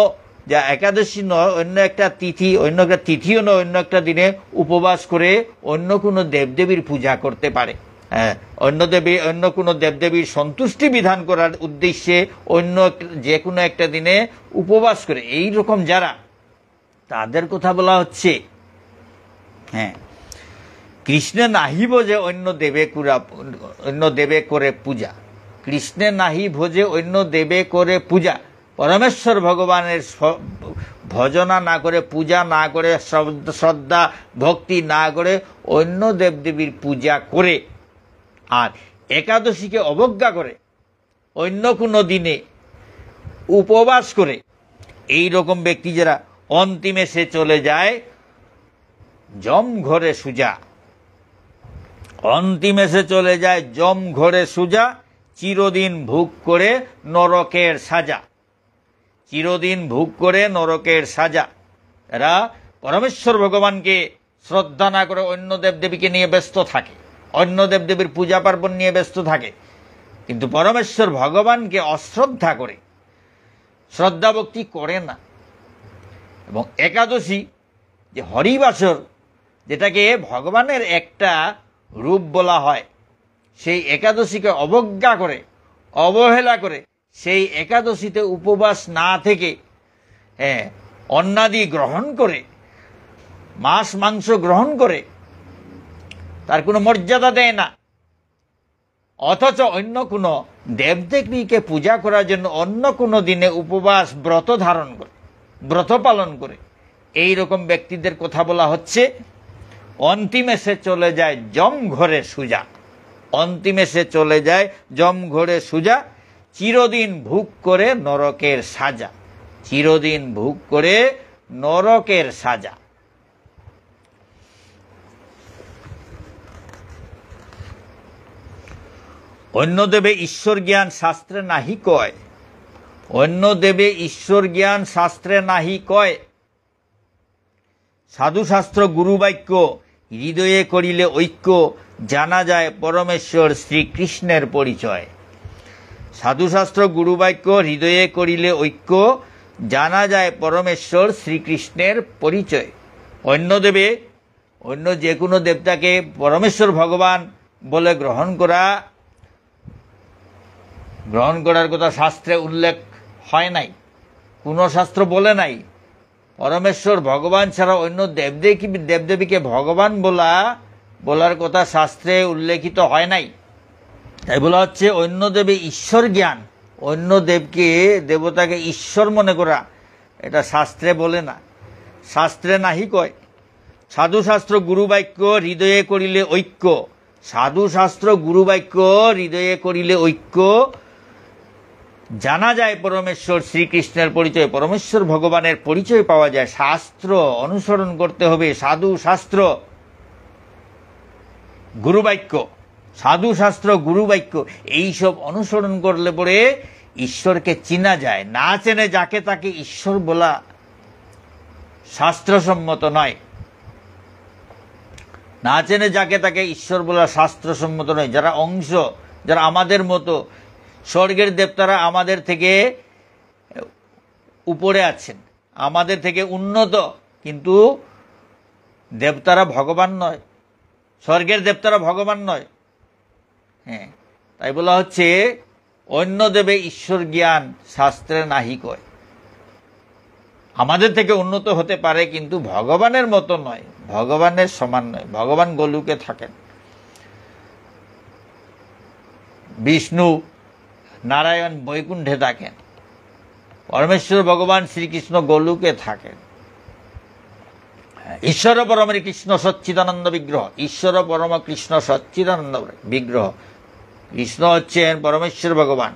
যা একাদশী নয়, অন্য একটা তিথি, অন্য একটা তিথিও নয়, অন্য একটা দিনে উপবাস করে অন্য কোনো দেবদেবীর পূজা করতে পারে। অন্য কোনো দেবদেবীর সন্তুষ্টি বিধান করার উদ্দেশ্যে অন্য যে কোনো একটা দিনে উপবাস করে, এই রকম যারা, তাদের কথা বলা হচ্ছে। হ্যাঁ, কৃষ্ণে নাহি ভোজে অন্য দেবে করে পূজা, কৃষ্ণে নাহি ভোজে অন্য দেবে করে পূজা, পরমেশ্বর ভগবানের ভজনা না করে, পূজা না করে, শ্রদ্ধা ভক্তি না করে অন্য দেবদেবীর পূজা করে আর একাদশীকে অবজ্ঞা করে, অন্য কোনো দিনে উপবাস করে, এই রকম ব্যক্তি যারা, অন্তিমে সে চলে যায় জম ঘরে সুজা, অন্তিমে সে চলে যায় জম ঘরে সুজা, চিরদিন ভোগ করে নরকের সাজা, চিরদিন ভোগ করে নরকের সাজা। এরা পরমেশ্বর ভগবানকে শ্রদ্ধা না করে অন্য দেবদেবীকে নিয়ে ব্যস্ত থাকে, অন্য দেবদেবীর পূজা পার্বণ নিয়ে ব্যস্ত থাকে, কিন্তু পরমেশ্বর ভগবানকে অশ্রদ্ধা করে, শ্রদ্ধা ভক্তি করে না। এবং একাদশী যে হরিবাসর, যেটাকে ভগবানের একটা রূপ বলা হয়, সেই একাদশীকে অবজ্ঞা করে, অবহেলা করে, সেই একাদশীতে উপবাস না থেকে অন্নাদি গ্রহণ করে, মাছ মাংস গ্রহণ করে, তার কোনো মর্যাদা দেয় না, অথচ অন্য কোনো দেবদেবীকে পূজা করার জন্য অন্য কোনো দিনে উপবাস ব্রত ধারণ করে, ব্রত পালন করে, এই রকম ব্যক্তিদের কথা বলা হচ্ছে অন্তিমে সে চলে যায় জম ঘরে সুজা। অন্তিমে সে চলে যায় জম ঘরে সুজা, চিরদিন ভোগ করে নরকের সাজা। চিরদিন ভোগ করে নরকের সাজা। অন্য দেবে ঈশ্বর জ্ঞান শাস্ত্রে নাহি কয়। অন্য দেবে ঈশ্বর জ্ঞান শাস্ত্রে নাহি কয়। সাধুশাস্ত্র গুরুবাক্য হৃদয়ে করিলে ঐক্য, জানা যায় পরমেশ্বর শ্রীকৃষ্ণের পরিচয়। সাধুশাস্ত্র গুরুবাক্য হৃদয়ে করিলে ঐক্য, জানা যায় পরমেশ্বর শ্রীকৃষ্ণের পরিচয়। অন্য দেবে, অন্য যে কোনো দেবতাকে পরমেশ্বর ভগবান বলে গ্রহণ করার কথা শাস্ত্রে উল্লেখ হয় নাই, কোনো শাস্ত্র বলে নাই। পরমেশ্বর ভগবান ছাড়া অন্য দেবদেবীকে ভগবান বলার কথা শাস্ত্রে উল্লেখিত হয় নাই। তাই বলা হচ্ছে অন্য দেবে ঈশ্বর জ্ঞান, অন্য দেবতাকে ঈশ্বর মনে করা, এটা শাস্ত্রে বলে না, শাস্ত্রে নাহি কয়। সাধুশাস্ত্র গুরুবাক্য হৃদয়ে করিলে ঐক্য। সাধুশাস্ত্র গুরুবাক্য হৃদয়ে করিলে ঐক্য, জানা যায় পরমেশ্বর শ্রীকৃষ্ণের পরিচয়। পরমেশ্বর ভগবানের পরিচয় পাওয়া যায়। শাস্ত্র অনুসরণ করতে হবে, সাধু শাস্ত্র গুরুবাক্য, সাধুশাস্ত্র গুরুবাক্য এইসব অনুসরণ করলে পরে ঈশ্বরকে চিনা যায়। না চেনে যাকে তাকে ঈশ্বর বলা শাস্ত্রসম্মত নয়। না চেনে যাকে তাকে ঈশ্বর বলা শাস্ত্রসম্মত নয়। যারা আমাদের মতো, স্বর্গের দেবতারা আমাদের থেকে উপরে আছেন, আমাদের থেকে উন্নত, কিন্তু দেবতারা ভগবান নয়, স্বর্গের দেবতারা ভগবান নয়। হ্যাঁ, তাই বলা হচ্ছে অন্য দেবে ঈশ্বর জ্ঞান শাস্ত্রে নাহি কয়। আমাদের থেকে উন্নত হতে পারে কিন্তু ভগবানের মতো নয়, ভগবানের সমান নয়। ভগবান গোলুকে থাকেন, বিষ্ণু নারায়ণ বৈকুণ্ঠে থাকেন, পরমেশ্বর ভগবান শ্রীকৃষ্ণ গোলুকে থাকেন। ঈশ্বর পরম কৃষ্ণ সচ্চিদানন্দ বিগ্রহ, ঈশ্বর পরম কৃষ্ণ সচ্চিদানন্দ বিগ্রহ। কৃষ্ণ হচ্ছেন পরমেশ্বর ভগবান,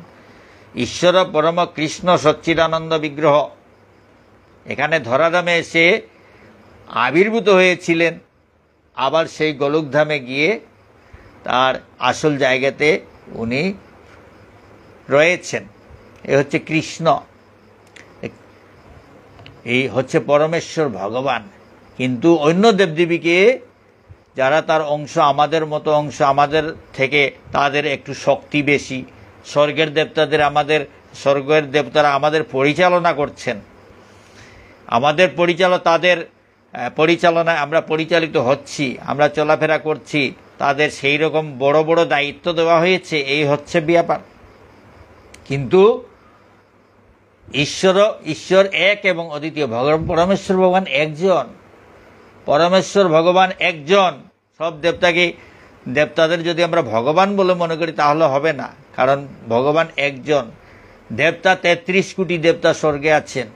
ঈশ্বর পরম কৃষ্ণ সচ্চিদানন্দ বিগ্রহ। এখানে ধরাধামে এসে আবির্ভূত হয়েছিলেন, আবার সেই গোলকধামে গিয়ে তার আসল জায়গাতে উনি রয়েছেন। এ হচ্ছে কৃষ্ণ, এই হচ্ছে পরমেশ্বর ভগবান। কিন্তু অন্য দেবদেবীকে যারা তার অংশ, আমাদের মতো অংশ, আমাদের থেকে তাদের একটু শক্তি বেশি, স্বর্গের দেবতারা আমাদের পরিচালনা করছেন, তাদের পরিচালনায় আমরা পরিচালিত হচ্ছি, আমরা চলাফেরা করছি, তাদের সেই রকম বড় বড় দায়িত্ব দেওয়া হয়েছে, এই হচ্ছে ব্যাপার। কিন্তু ঈশ্বর এক এবং অদ্বিতীয়। পরমেশ্বর ভগবান একজন, পরমেশ্বর ভগবান একজন। সব দেবতাদের যদি আমরা ভগবান বলে মনে করি তাহলে হবে না, কারণ ভগবান একজন। দেবতা 33 কোটি দেবতা স্বর্গে আছেন,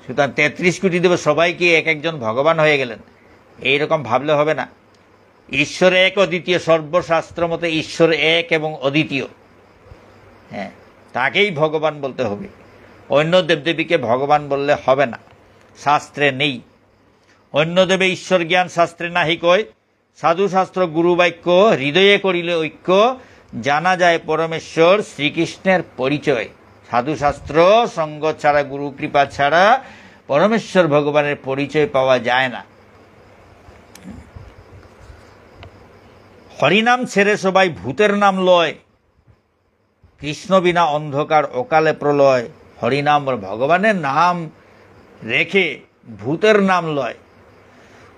সুতরাং 33 কোটি দেব সবাইকে এক একজন ভগবান হয়ে গেলেন, এইরকম ভাবলে হবে না। ঈশ্বর এক অদ্বিতীয়, সর্বশাস্ত্র মতে ঈশ্বর এক এবং অদ্বিতীয়। হ্যাঁ, তাকেই ভগবান বলতে হবে, অন্য দেবদেবীকে ভগবান বললে হবে না, শাস্ত্রে নেই। অন্য দেবে ঈশ্বর জ্ঞান শাস্ত্রে নাহি কয়। সাধুশাস্ত্র গুরুবাক্য হৃদয়ে করিলে ঐক্য, জানা যায় পরমেশ্বর শ্রীকৃষ্ণের পরিচয়। সাধুশাস্ত্র সঙ্গ ছাড়া, গুরু কৃপা ছাড়া পরমেশ্বর ভগবানের পরিচয় পাওয়া যায় না। হরিনাম ছেড়ে সবাই ভূতের নাম লয়, কৃষ্ণ বিনা অন্ধকার অকালে প্রলয়। হরিনাম, ভগবানের নাম রেখে ভূতের নাম লয়।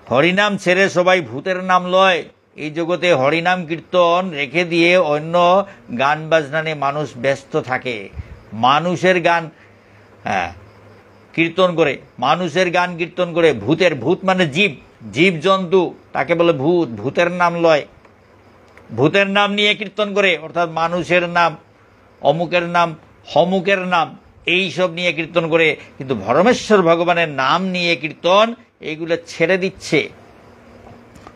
হরিনাম ছেড়ে সবাই ভূতের নাম লয়। এই জগতে হরিনাম কীর্তন রেখে দিয়ে অন্য গান বাজনা নিয়ে মানুষ ব্যস্ত থাকে। মানুষের গান কীর্তন করে, মানুষের গান কীর্তন করে। ভূত মানে জীব জন্তু, তাকে বলে ভূত, ভূতের নাম লয়। ভূতের নাম নিয়ে কীর্তন করে, অর্থাৎ মানুষের নাম, অমুকের নাম, হমুকের নাম, এই সব নিয়ে কীর্তন করে, কিন্তু পরমেশ্বর ভগবানের নাম নিয়ে কীর্তন এইগুলো ছেড়ে দিচ্ছে।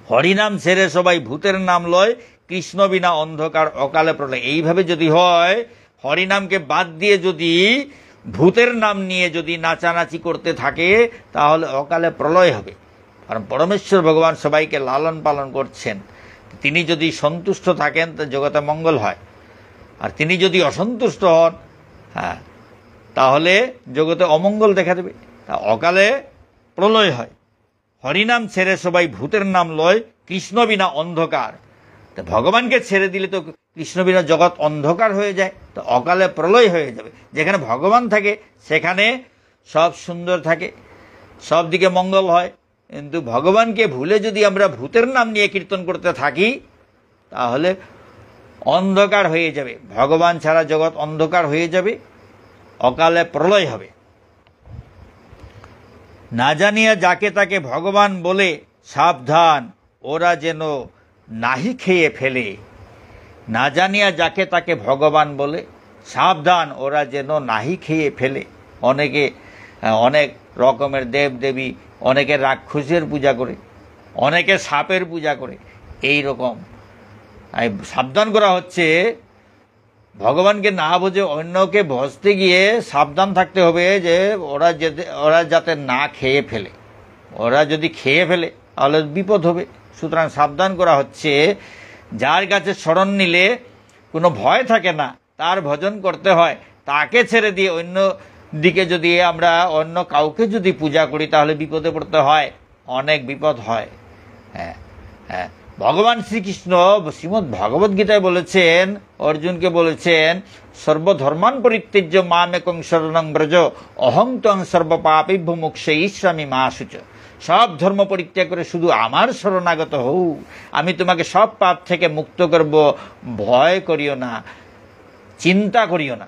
হরিনাম ছেড়ে সবাই ভূতের নাম লয়, কৃষ্ণ বিনা অন্ধকার অকালে প্রলয়। এইভাবে যদি হয়, হরিনামকে বাদ দিয়ে যদি ভূতের নাম নিয়ে যদি নাচানাচি করতে থাকে, তাহলে অকালে প্রলয় হবে। কারণ পরমেশ্বর ভগবান সবাইকে লালন পালন করছেন। তিনি যদি সন্তুষ্ট থাকেন তো জগতে মঙ্গল হয়, আর তিনি যদি অসন্তুষ্ট হন, হ্যাঁ, তাহলে জগতে অমঙ্গল দেখা দেবে, তা অকালে প্রলয় হয়। হরিনাম ছেড়ে সবাই ভূতের নাম লয়, কৃষ্ণ বিনা অন্ধকার। তো ভগবানকে ছেড়ে দিলে তো কৃষ্ণ বিনা জগৎ অন্ধকার হয়ে যায়, তো অকালে প্রলয় হয়ে যাবে। যেখানে ভগবান থাকে সেখানে সব সুন্দর থাকে, সব দিকে মঙ্গল হয়। কিন্তু ভগবানকে ভুলে যদি আমরা ভূতের নাম নিয়ে কীর্তন করতে থাকি, তাহলে অন্ধকার হয়ে যাবে, ভগবান ছাড়া জগৎ অন্ধকার হয়ে যাবে, অকালে প্রলয় হবে। না জানিয়া যাকে তাকে ভগবান বলে, সাবধান ওরা যেন নাহি খেয়ে ফেলে। না জানিয়া যাকে তাকে ভগবান বলে, সাবধান ওরা যেন নাহি খেয়ে ফেলে। অনেকে অনেক রকমের দেব দেবী, অনেকে রাক্ষসের পূজা করে, অনেকে সাপের পূজা করে, এই রকম সাবধান করা হচ্ছে। ভগবানকে না বুঝে অন্যকে ভজতে গিয়ে সাবধান থাকতে হবে যে ওরা যাতে না খেয়ে ফেলে। ওরা যদি খেয়ে ফেলে তাহলে বিপদ হবে। সুতরাং সাবধান করা হচ্ছে। যার কাছে শরণ নিলে কোনো ভয় থাকে না, তার ভজন করতে হয়, তাকে ছেড়ে দিয়ে অন্য দিকে যদি আমরা অন্য কাউকে যদি পূজা করি, তাহলে বিপদে পড়তে হয়, অনেক বিপদ হয়। হ্যাঁ হ্যাঁ, ভগবান শ্রীকৃষ্ণ শ্রীমদ্ ভগবদ গীতায় বলেছেন, অর্জুনকে বলেছেন, সর্বধর্মান পরিত্যজ্য মামেকং শরণং ব্রজ অহং ত্বং সর্বপাপেভ্যো মোক্ষয়িষ্যামি মা শুচ। সব ধর্ম পরিত্যাগ করে শুধু আমার শরণাগত হও, আমি তোমাকে সব পাপ থেকে মুক্ত করব, ভয় করিও না, চিন্তা করিও না।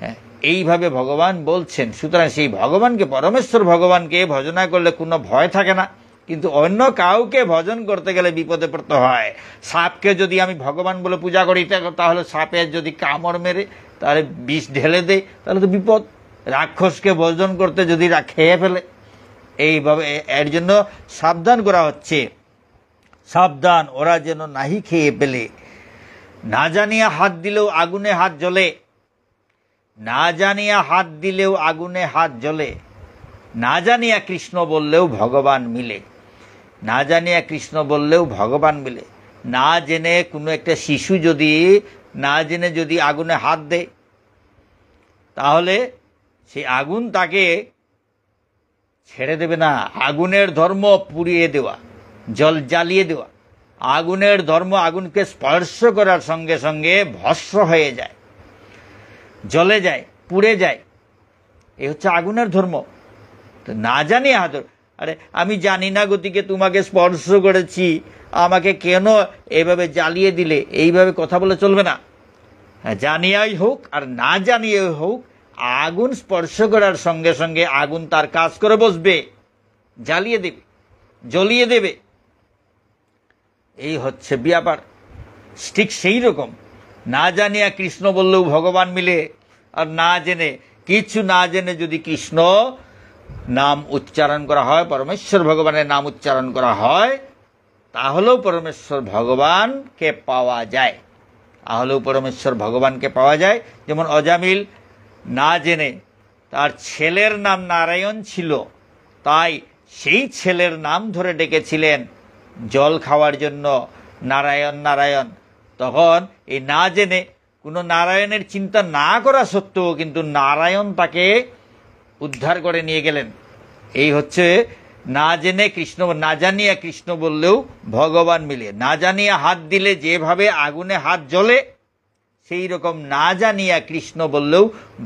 হ্যাঁ, এইভাবে ভগবান বলছেন। সুতরাং সেই ভগবানকে, পরমেশ্বর ভগবানকে ভজনা করলে কোনো ভয় থাকে না। কিন্তু অন্য কাউকে ভজন করতে গেলে বিপদে পড়তে হয়। সাপকে যদি আমি ভগবান বলে পূজা করি, তাহলে সাপের যদি কামড় মেরে তাহলে বিষ ঢেলে দেয়, তাহলে তো বিপদ। রাক্ষসকে ভজন করতে যদি খেয়ে ফেলে, এইভাবে এর জন্য সাবধান করা হচ্ছে। সাবধান ওরা যেন নাহি খেয়ে ফেলে। না জানিয়া হাত দিলেও আগুনে হাত জ্বলে। না জানিয়া হাত দিলেও আগুনে হাত জ্বলে। না জানিয়া কৃষ্ণ বললেও ভগবান মিলে। না জানিয়া কৃষ্ণ বললেও ভগবান মিলে। না জেনে কোনো একটা শিশু যদি না জেনে যদি আগুনে হাত দেয়, তাহলে সেই আগুন তাকে ছেড়ে দেবে না। আগুনের ধর্ম পুড়িয়ে দেওয়া, জল জ্বালিয়ে দেওয়া। আগুনের ধর্ম আগুনকে স্পর্শ করার সঙ্গে সঙ্গে ভস্ম হয়ে যায়, জ্বলে যায়, পুড়ে যায়। এই হচ্ছে আগুনের ধর্ম। তো না জানি হাত, আরে আমি জানি না গতিকে তোমাকে স্পর্শ করেছি, আমাকে কেন এইভাবে জ্বালিয়ে দিলে, এইভাবে কথা বলে চলবে না। জানিয়াই হোক আর না জানিয়ে হোক, আগুন স্পর্শ করার সঙ্গে সঙ্গে আগুন তার কাজ করে বসবে, জ্বালিয়ে দেবে, জ্বলিয়ে দেবে। এই হচ্ছে ব্যাপার। ঠিক সেই রকম না জানিয়া কৃষ্ণ বললেও ভগবান মিলে, আর না জেনে, কিছু না জেনে যদি কৃষ্ণ নাম উচ্চারণ করা হয়, পরমেশ্বর ভগবানের নাম উচ্চারণ করা হয়, তাহলেও পরমেশ্বর ভগবানকে পাওয়া যায়। তাহলেও পরমেশ্বর ভগবানকে পাওয়া যায়। যেমন অজামিল না জেনে, তার ছেলের নাম নারায়ণ ছিল, তাই সেই ছেলের নাম ধরে ডেকেছিলেন জল খাওয়ার জন্য, নারায়ণ নারায়ণ। তখন এই না জেনে কোনো নারায়ণের চিন্তা না করা সত্ত্বেও কিন্তু নারায়ণ তাকে উদ্ধার করে নিয়ে গেলেন। এই হচ্ছে না জেনে কৃষ্ণ, না জানিয়া কৃষ্ণ বললেও ভগবান মিলে। না জানিয়া হাত দিলে যেভাবে আগুনে হাত জ্বলে, সেই রকম না জানিয়া কৃষ্ণ বললেও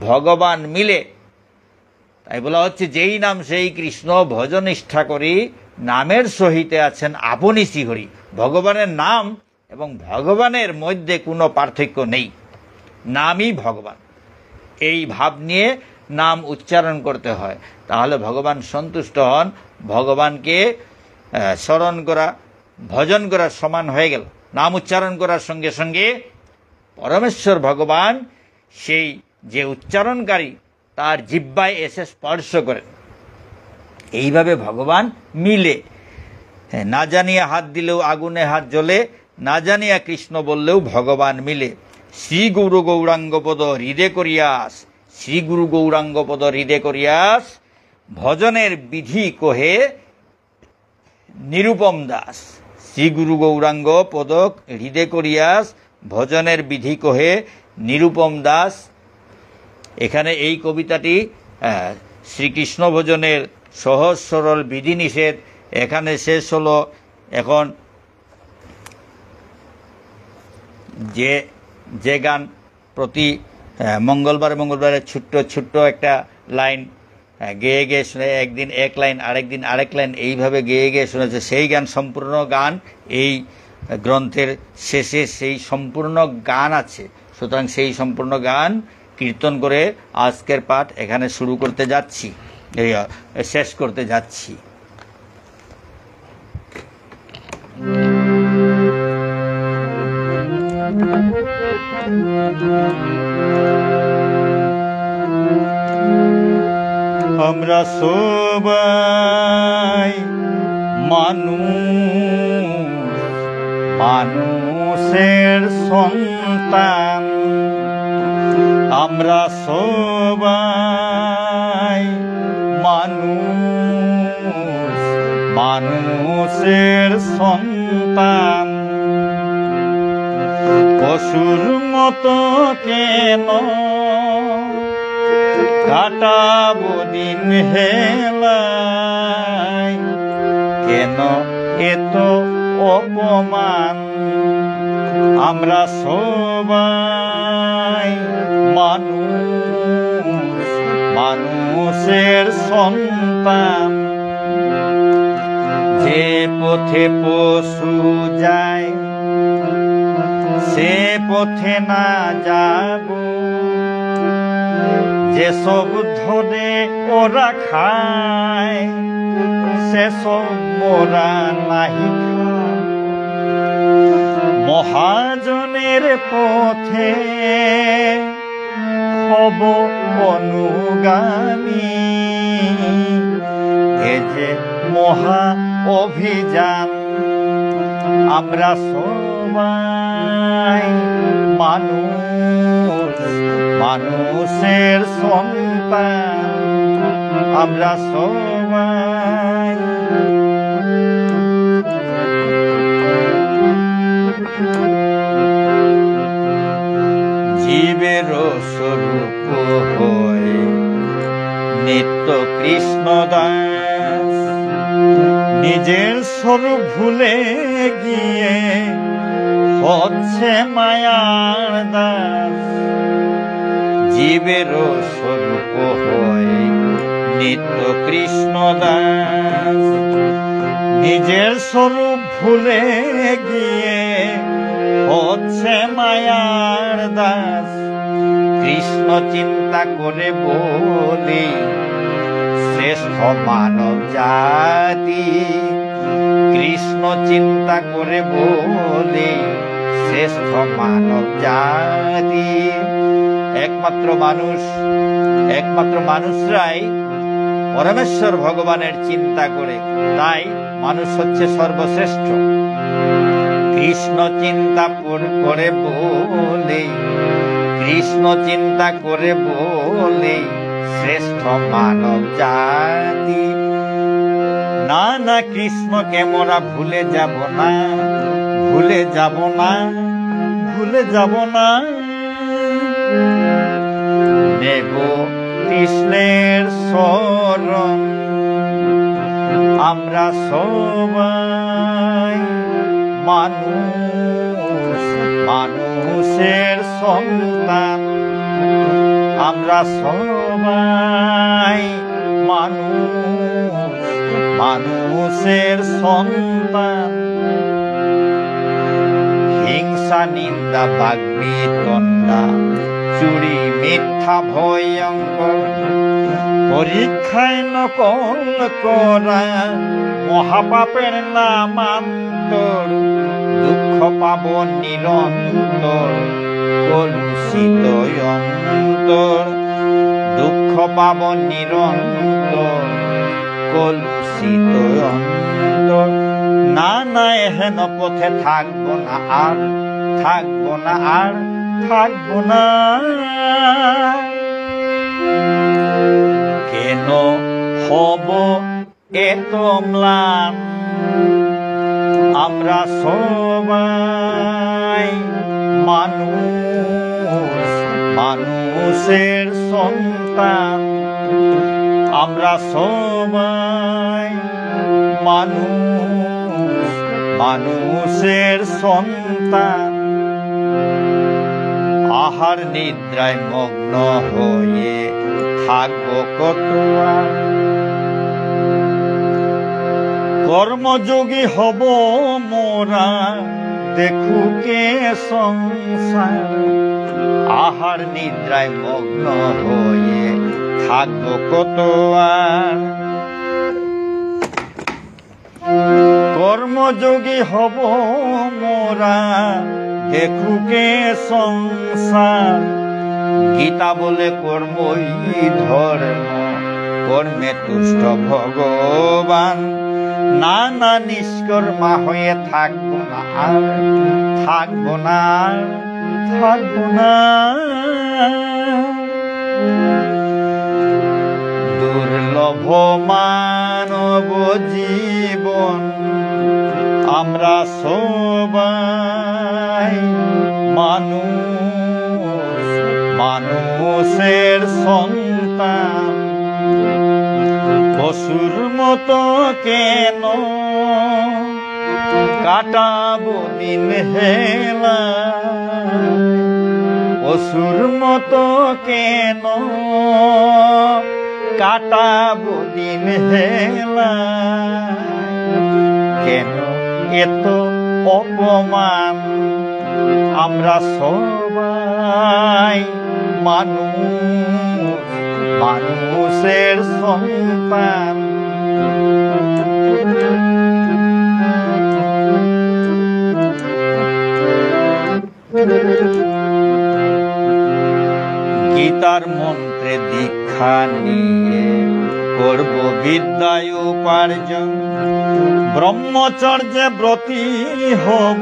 ভগবান মিলে। তাই বলা হচ্ছে, যেই নাম সেই কৃষ্ণ, ভজনিষ্ঠা করি নামের সহিতে আছেন আপনি শ্রীহরি। ভগবানের নাম এবং ভগবানের মধ্যে কোনো পার্থক্য নেই, নামই ভগবান। এই ভাব নিয়ে নাম উচ্চারণ করতে হয়, তাহলে ভগবান সন্তুষ্ট হন। ভগবানকে স্মরণ করা, ভজন করার সমান হয়ে গেল। নাম উচ্চারণ করার সঙ্গে সঙ্গে পরমেশ্বর ভগবান সেই যে উচ্চারণকারী তার জিহ্বায় এসে স্পর্শ করেন। এইভাবে ভগবান মিলে। না জানিয়া হাত দিলেও আগুনে হাত জ্বলে, না জানিয়া কৃষ্ণ বললেও ভগবান মিলে। শ্রী গুরু গৌরাঙ্গপদ হৃদে করিয়াস, শ্রী গুরু গৌরাঙ্গপদ হৃদে করিয়াস, ভজনের বিধি কহে নিরুপম দাস। শ্রী গুরু গৌরাঙ্গ পদ হৃদে করিয়াস, ভজনের বিধি কহে নিরুপম দাস। এখানে এই কবিতাটি শ্রীকৃষ্ণ ভজনের সহজ সরল বিধিনিষেধ এখানে শেষ হলো। এখন যে গান প্রতি মঙ্গলবারে ছোট্ট ছোট্ট একটা লাইন গেয়ে গেয়ে শুনে, একদিন এক লাইন, আরেকদিন আরেক লাইন, এইভাবে গেয়ে গেয়ে শুনেছে, সেই গান সম্পূর্ণ গান এই গ্রন্থের শেষে সেই সম্পূর্ণ গান আছে। সুতরাং সেই সম্পূর্ণ গান কীর্তন করে আজকের পাঠ এখানে শুরু করতে যাচ্ছি, শেষ করতে যাচ্ছি। আমরা সবাই মানুষের সন্তান, আমরা সবাই মানুষের সন্তান। পশুর মতো কেন কাটাবো দিন হেলায়, কেন এত অপমান? আমরা সবাই মানুষের সন্তান। যে পথে পশু যায় সে পথে না যাব, যেসব ধরে ওরা খায় সেসব মোরা নাহি। মহাজনের পথে হব অনুগামী, এ যে মহা অভিযান। আমরা সবাই মানুষের সন্তান, আমরা সবাই। জীবের স্বরূপ হয়ে নিত্য কৃষ্ণ দাস, নিজের স্বরূপ ভুলে গিয়ে হচ্ছে মায়ার দাস। জীবের স্বরূপ হয়ে নিত্য কৃষ্ণ দাস, নিজের স্বরূপ ভুলে গিয়ে হচ্ছে মায়ার দাস। কৃষ্ণ চিন্তা করে বলি শ্রেষ্ঠ মানব জাতি, কৃষ্ণ চিন্তা করে বলি শ্রেষ্ঠ মানব জাতি। একমাত্র মানুষরাই পরমেশ্বর ভগবানের চিন্তা করে, তাই মানুষ হচ্ছে সর্বশ্রেষ্ঠ। কৃষ্ণ চিন্তা করে বলে, কৃষ্ণ চিন্তা করে বলে শ্রেষ্ঠ মানব জাতি। না না কৃষ্ণকে মোরা ভুলে যাব না, ভুলে যাব না, ভুলে যাব না। নেব কৃষ্ণের শরণ, আমরা সবাই মানুষের সন্তান, আমরা সবাই মানুষের সন্তান। হিংসা নিন্দা বাগ্বিতণ্ডা চুরি মিথ্যা ভয়ঙ্কর, পরীক্ষায় নকল করা মহাপাপের নামান্তর। দুঃখ পাব নিরন্তর কলুষিত অন্তর, দুঃখ পাব নিরন্তর কলুষিত অন্তর। না না এহেন পথে থাকবো না আর, থাকবো না আর, থাকবো না। কেন হব এত ম্লান আমরা সবাই মানুষ, মানুষের সন্তান। আমরা সবাই মানুষ, মানুষের সন্তান। আহার নিদ্রায় মগ্ন হয়ে থাকবো কত আর, কর্মযোগী হব মোরা দেখুকে সংসার। আহার নিদ্রায় মগ্ন হয়ে থাকবো কত আর, কর্মযোগী হব মোরা দেখুকে সংসার। গীতা বলে কর্মই ধর্ম, কর্মে তুষ্ট ভগবান। না না নিষ্কর্মা হয়ে থাকবো না আর, থাকবো না আর, থাকবো না। দুর্লভ মানব জীবন আমরা সবাই মানুষ, মানুষের সন্তান। পশুর মতো কেন কাটাবো দিন হেলা, পশুর মতো কেন কাটাবো দিন হেলা। কেন এত অপমান আমরা সবাই মানুষ, মানুষের সন্তান। গীতার মন্ত্রে দীক্ষা নিয়ে করব বিদ্যায় উপার্জন। ব্রহ্মচর্যে ব্রতী হব,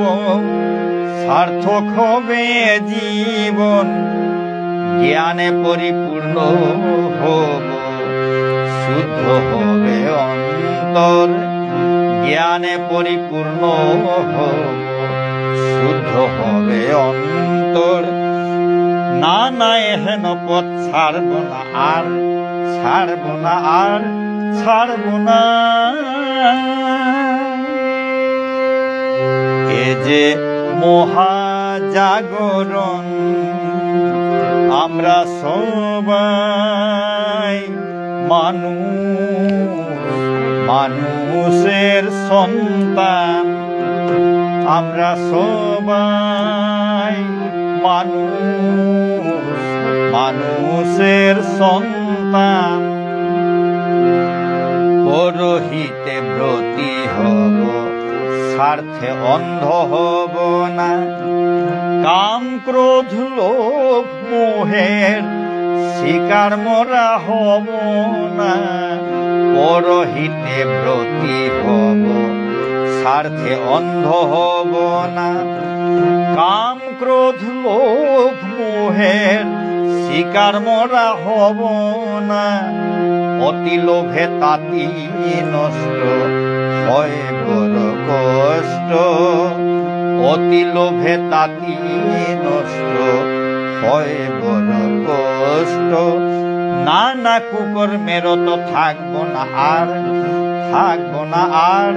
সার্থক হবে জীবন। জ্ঞানে পরিপূর্ণ হব, শুদ্ধ হবে অন্তর। জ্ঞানে পরিপূর্ণ হব, শুদ্ধ হবে অন্তর। না না এহেন পথ ছাড়ব না আর, ছাড়ব না আর, ছাড়ব না। এ যে মহাজাগরণ আমরা সবাই মানুষ, মানুষের সন্তান। আমরা সবাই মানুষ, মানুষের সন্তান। পরহিতে ব্রতী হব, স্বার্থে অন্ধ হব না। কাম ক্রোধ লোভ মোহের শিকার মোরা হব না। পরহিতে ব্রতী হব, স্বার্থে অন্ধ হব না। কাম ক্রোধ লোভ মোহের শিকার মোরা হব না। অতি লোভে তাতি নষ্ট হয় বড় কষ্ট। অতি লোভে তাতি নষ্ট হয় বড় কষ্ট। না না কুকর্মের তো থাকবো না আর, থাকবো না আর,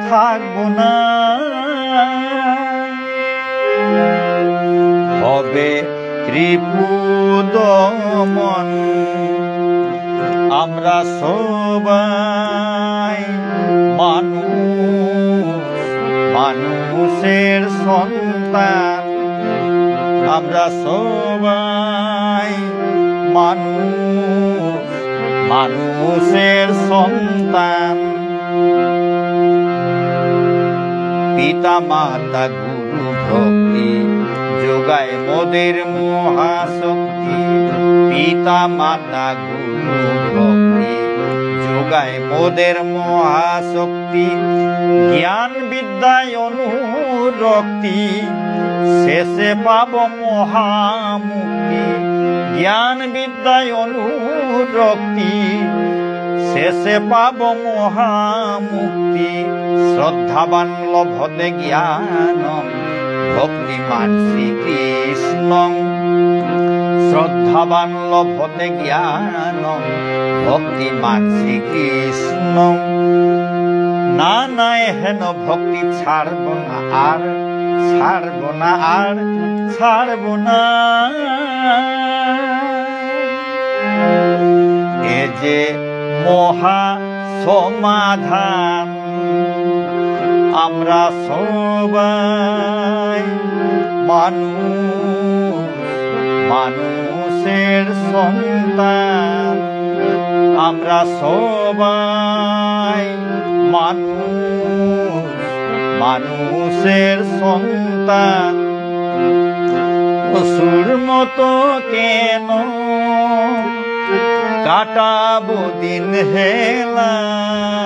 থাকবো না। হবে ত্রিপুদমন আমরা সবাই মানুষ, মানুষের সন্তান। আমরা সবাই মানুষ, মানুষের সন্তান। পিতা মাতা গুরু ভক্তি যোগায় মোদের মহাশক্তি, পিতা মাতা গুরু ভক্তি যোগায় মোদের মহাশক্তি, জ্ঞান বিদ্যায় অনুরক্তি শেষে পাব মহামুক্তি, জ্ঞান বিদ্যায় অনুরক্তি শেষে পাব মহামুক্তি, শ্রদ্ধাবান লভতে জ্ঞান ভক্তিমান শ্রীকৃষ্ণ, শ্রদ্ধাবান লভতে জ্ঞান ভক্তিমান শ্রীকৃষ্ণ, না নাই হেন ভক্তি ছাড়ব না আর, ছাড়ব না আর, ছাড়ব না। এ যে মহা সমাধান, আমরা সবাই মানুষ, মানুষের সন্তান, আমরা সবাই মানুষ, মানুষের সন্তান। অসুর মতো কেন কাটাবো দিন হেলায়,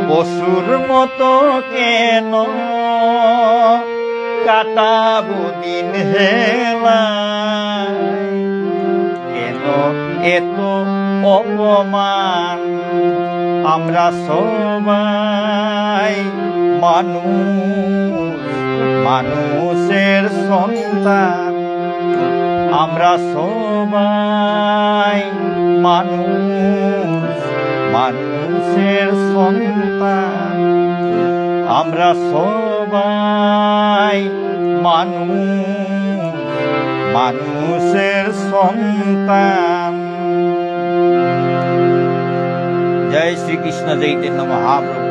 পশুর মতো কেন কাটাবো দিন হেলায়, কেন এত অপমান, আমরা সবাই মানুষ, মানুষের সন্তান, আমরা সবাই মানুষ, মানুষের সন্তান, আমরা সবাই মানুষ, মানুষের সন্তান। জয় শ্রীকৃষ্ণ চৈতন্য মহাপ্রভু,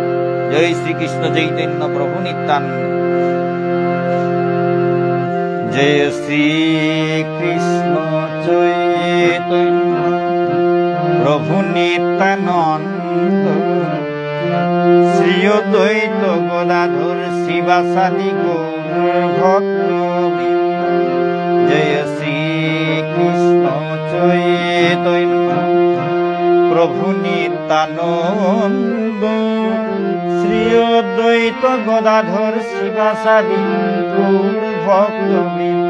জয় শ্রীকৃষ্ণ চৈতন্য প্রভু নিত্যানন্দ। জয় শ্রীকৃষ্ণ চৈতন্য প্রভু নিত্যানন্দ, শ্রী অদ্বৈত গদাধর শিবাসাদি গৌর ভক্তবৃন্দ। জয় শ্রীকৃষ্ণ চৈতন্য প্রভু নিত্যানন্দ, শ্রী অদ্বৈত গদাধর শিবাসাদি গৌর ভক্তবৃন্দ।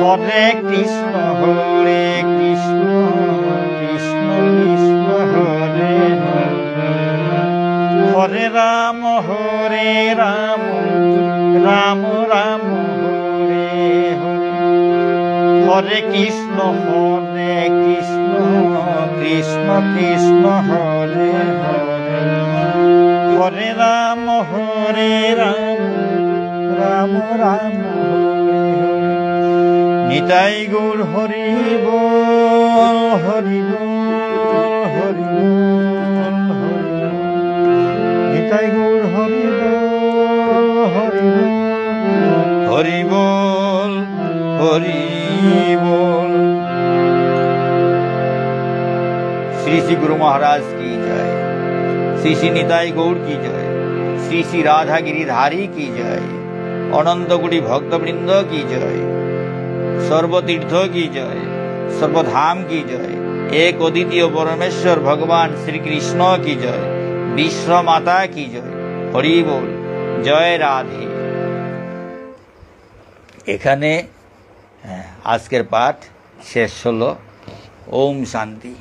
হরে কৃষ্ণ হরে কৃষ্ণ, কৃষ্ণ কৃষ্ণ হরে হরে, হরে রাম হরে রাম, রাম রাম হরে হরে, হরে কৃষ্ণ হরে কৃষ্ণ, কৃষ্ণ কৃষ্ণ হরে হরে, হরে রাম হরে রাম, রাম রাম হরে হরে। নিতাই গৌর হরি বল, হরি বল, হরি বল, হরি বল। নিতাই গৌর হরি বল, হরি বল, হরি বল, হরি বল। শ্রী শ্রী গুরু মহারাজ की जय, শ্রী শ্রী নিতাই গৌর की जय, শ্রী শ্রী রাধা गिरिधारी की जय, अनंत कोटि भक्तवृंद की जय, सर्वतीर्थ की जय, सर्वधाम की जय, एक अद्वितीय परमेश्वर भगवान श्री कृष्ण की जय, विश्व माता की जय। हरि बोल, जय राधे। एखाने आजकेर पाठ शेष हलो। ओम शांति।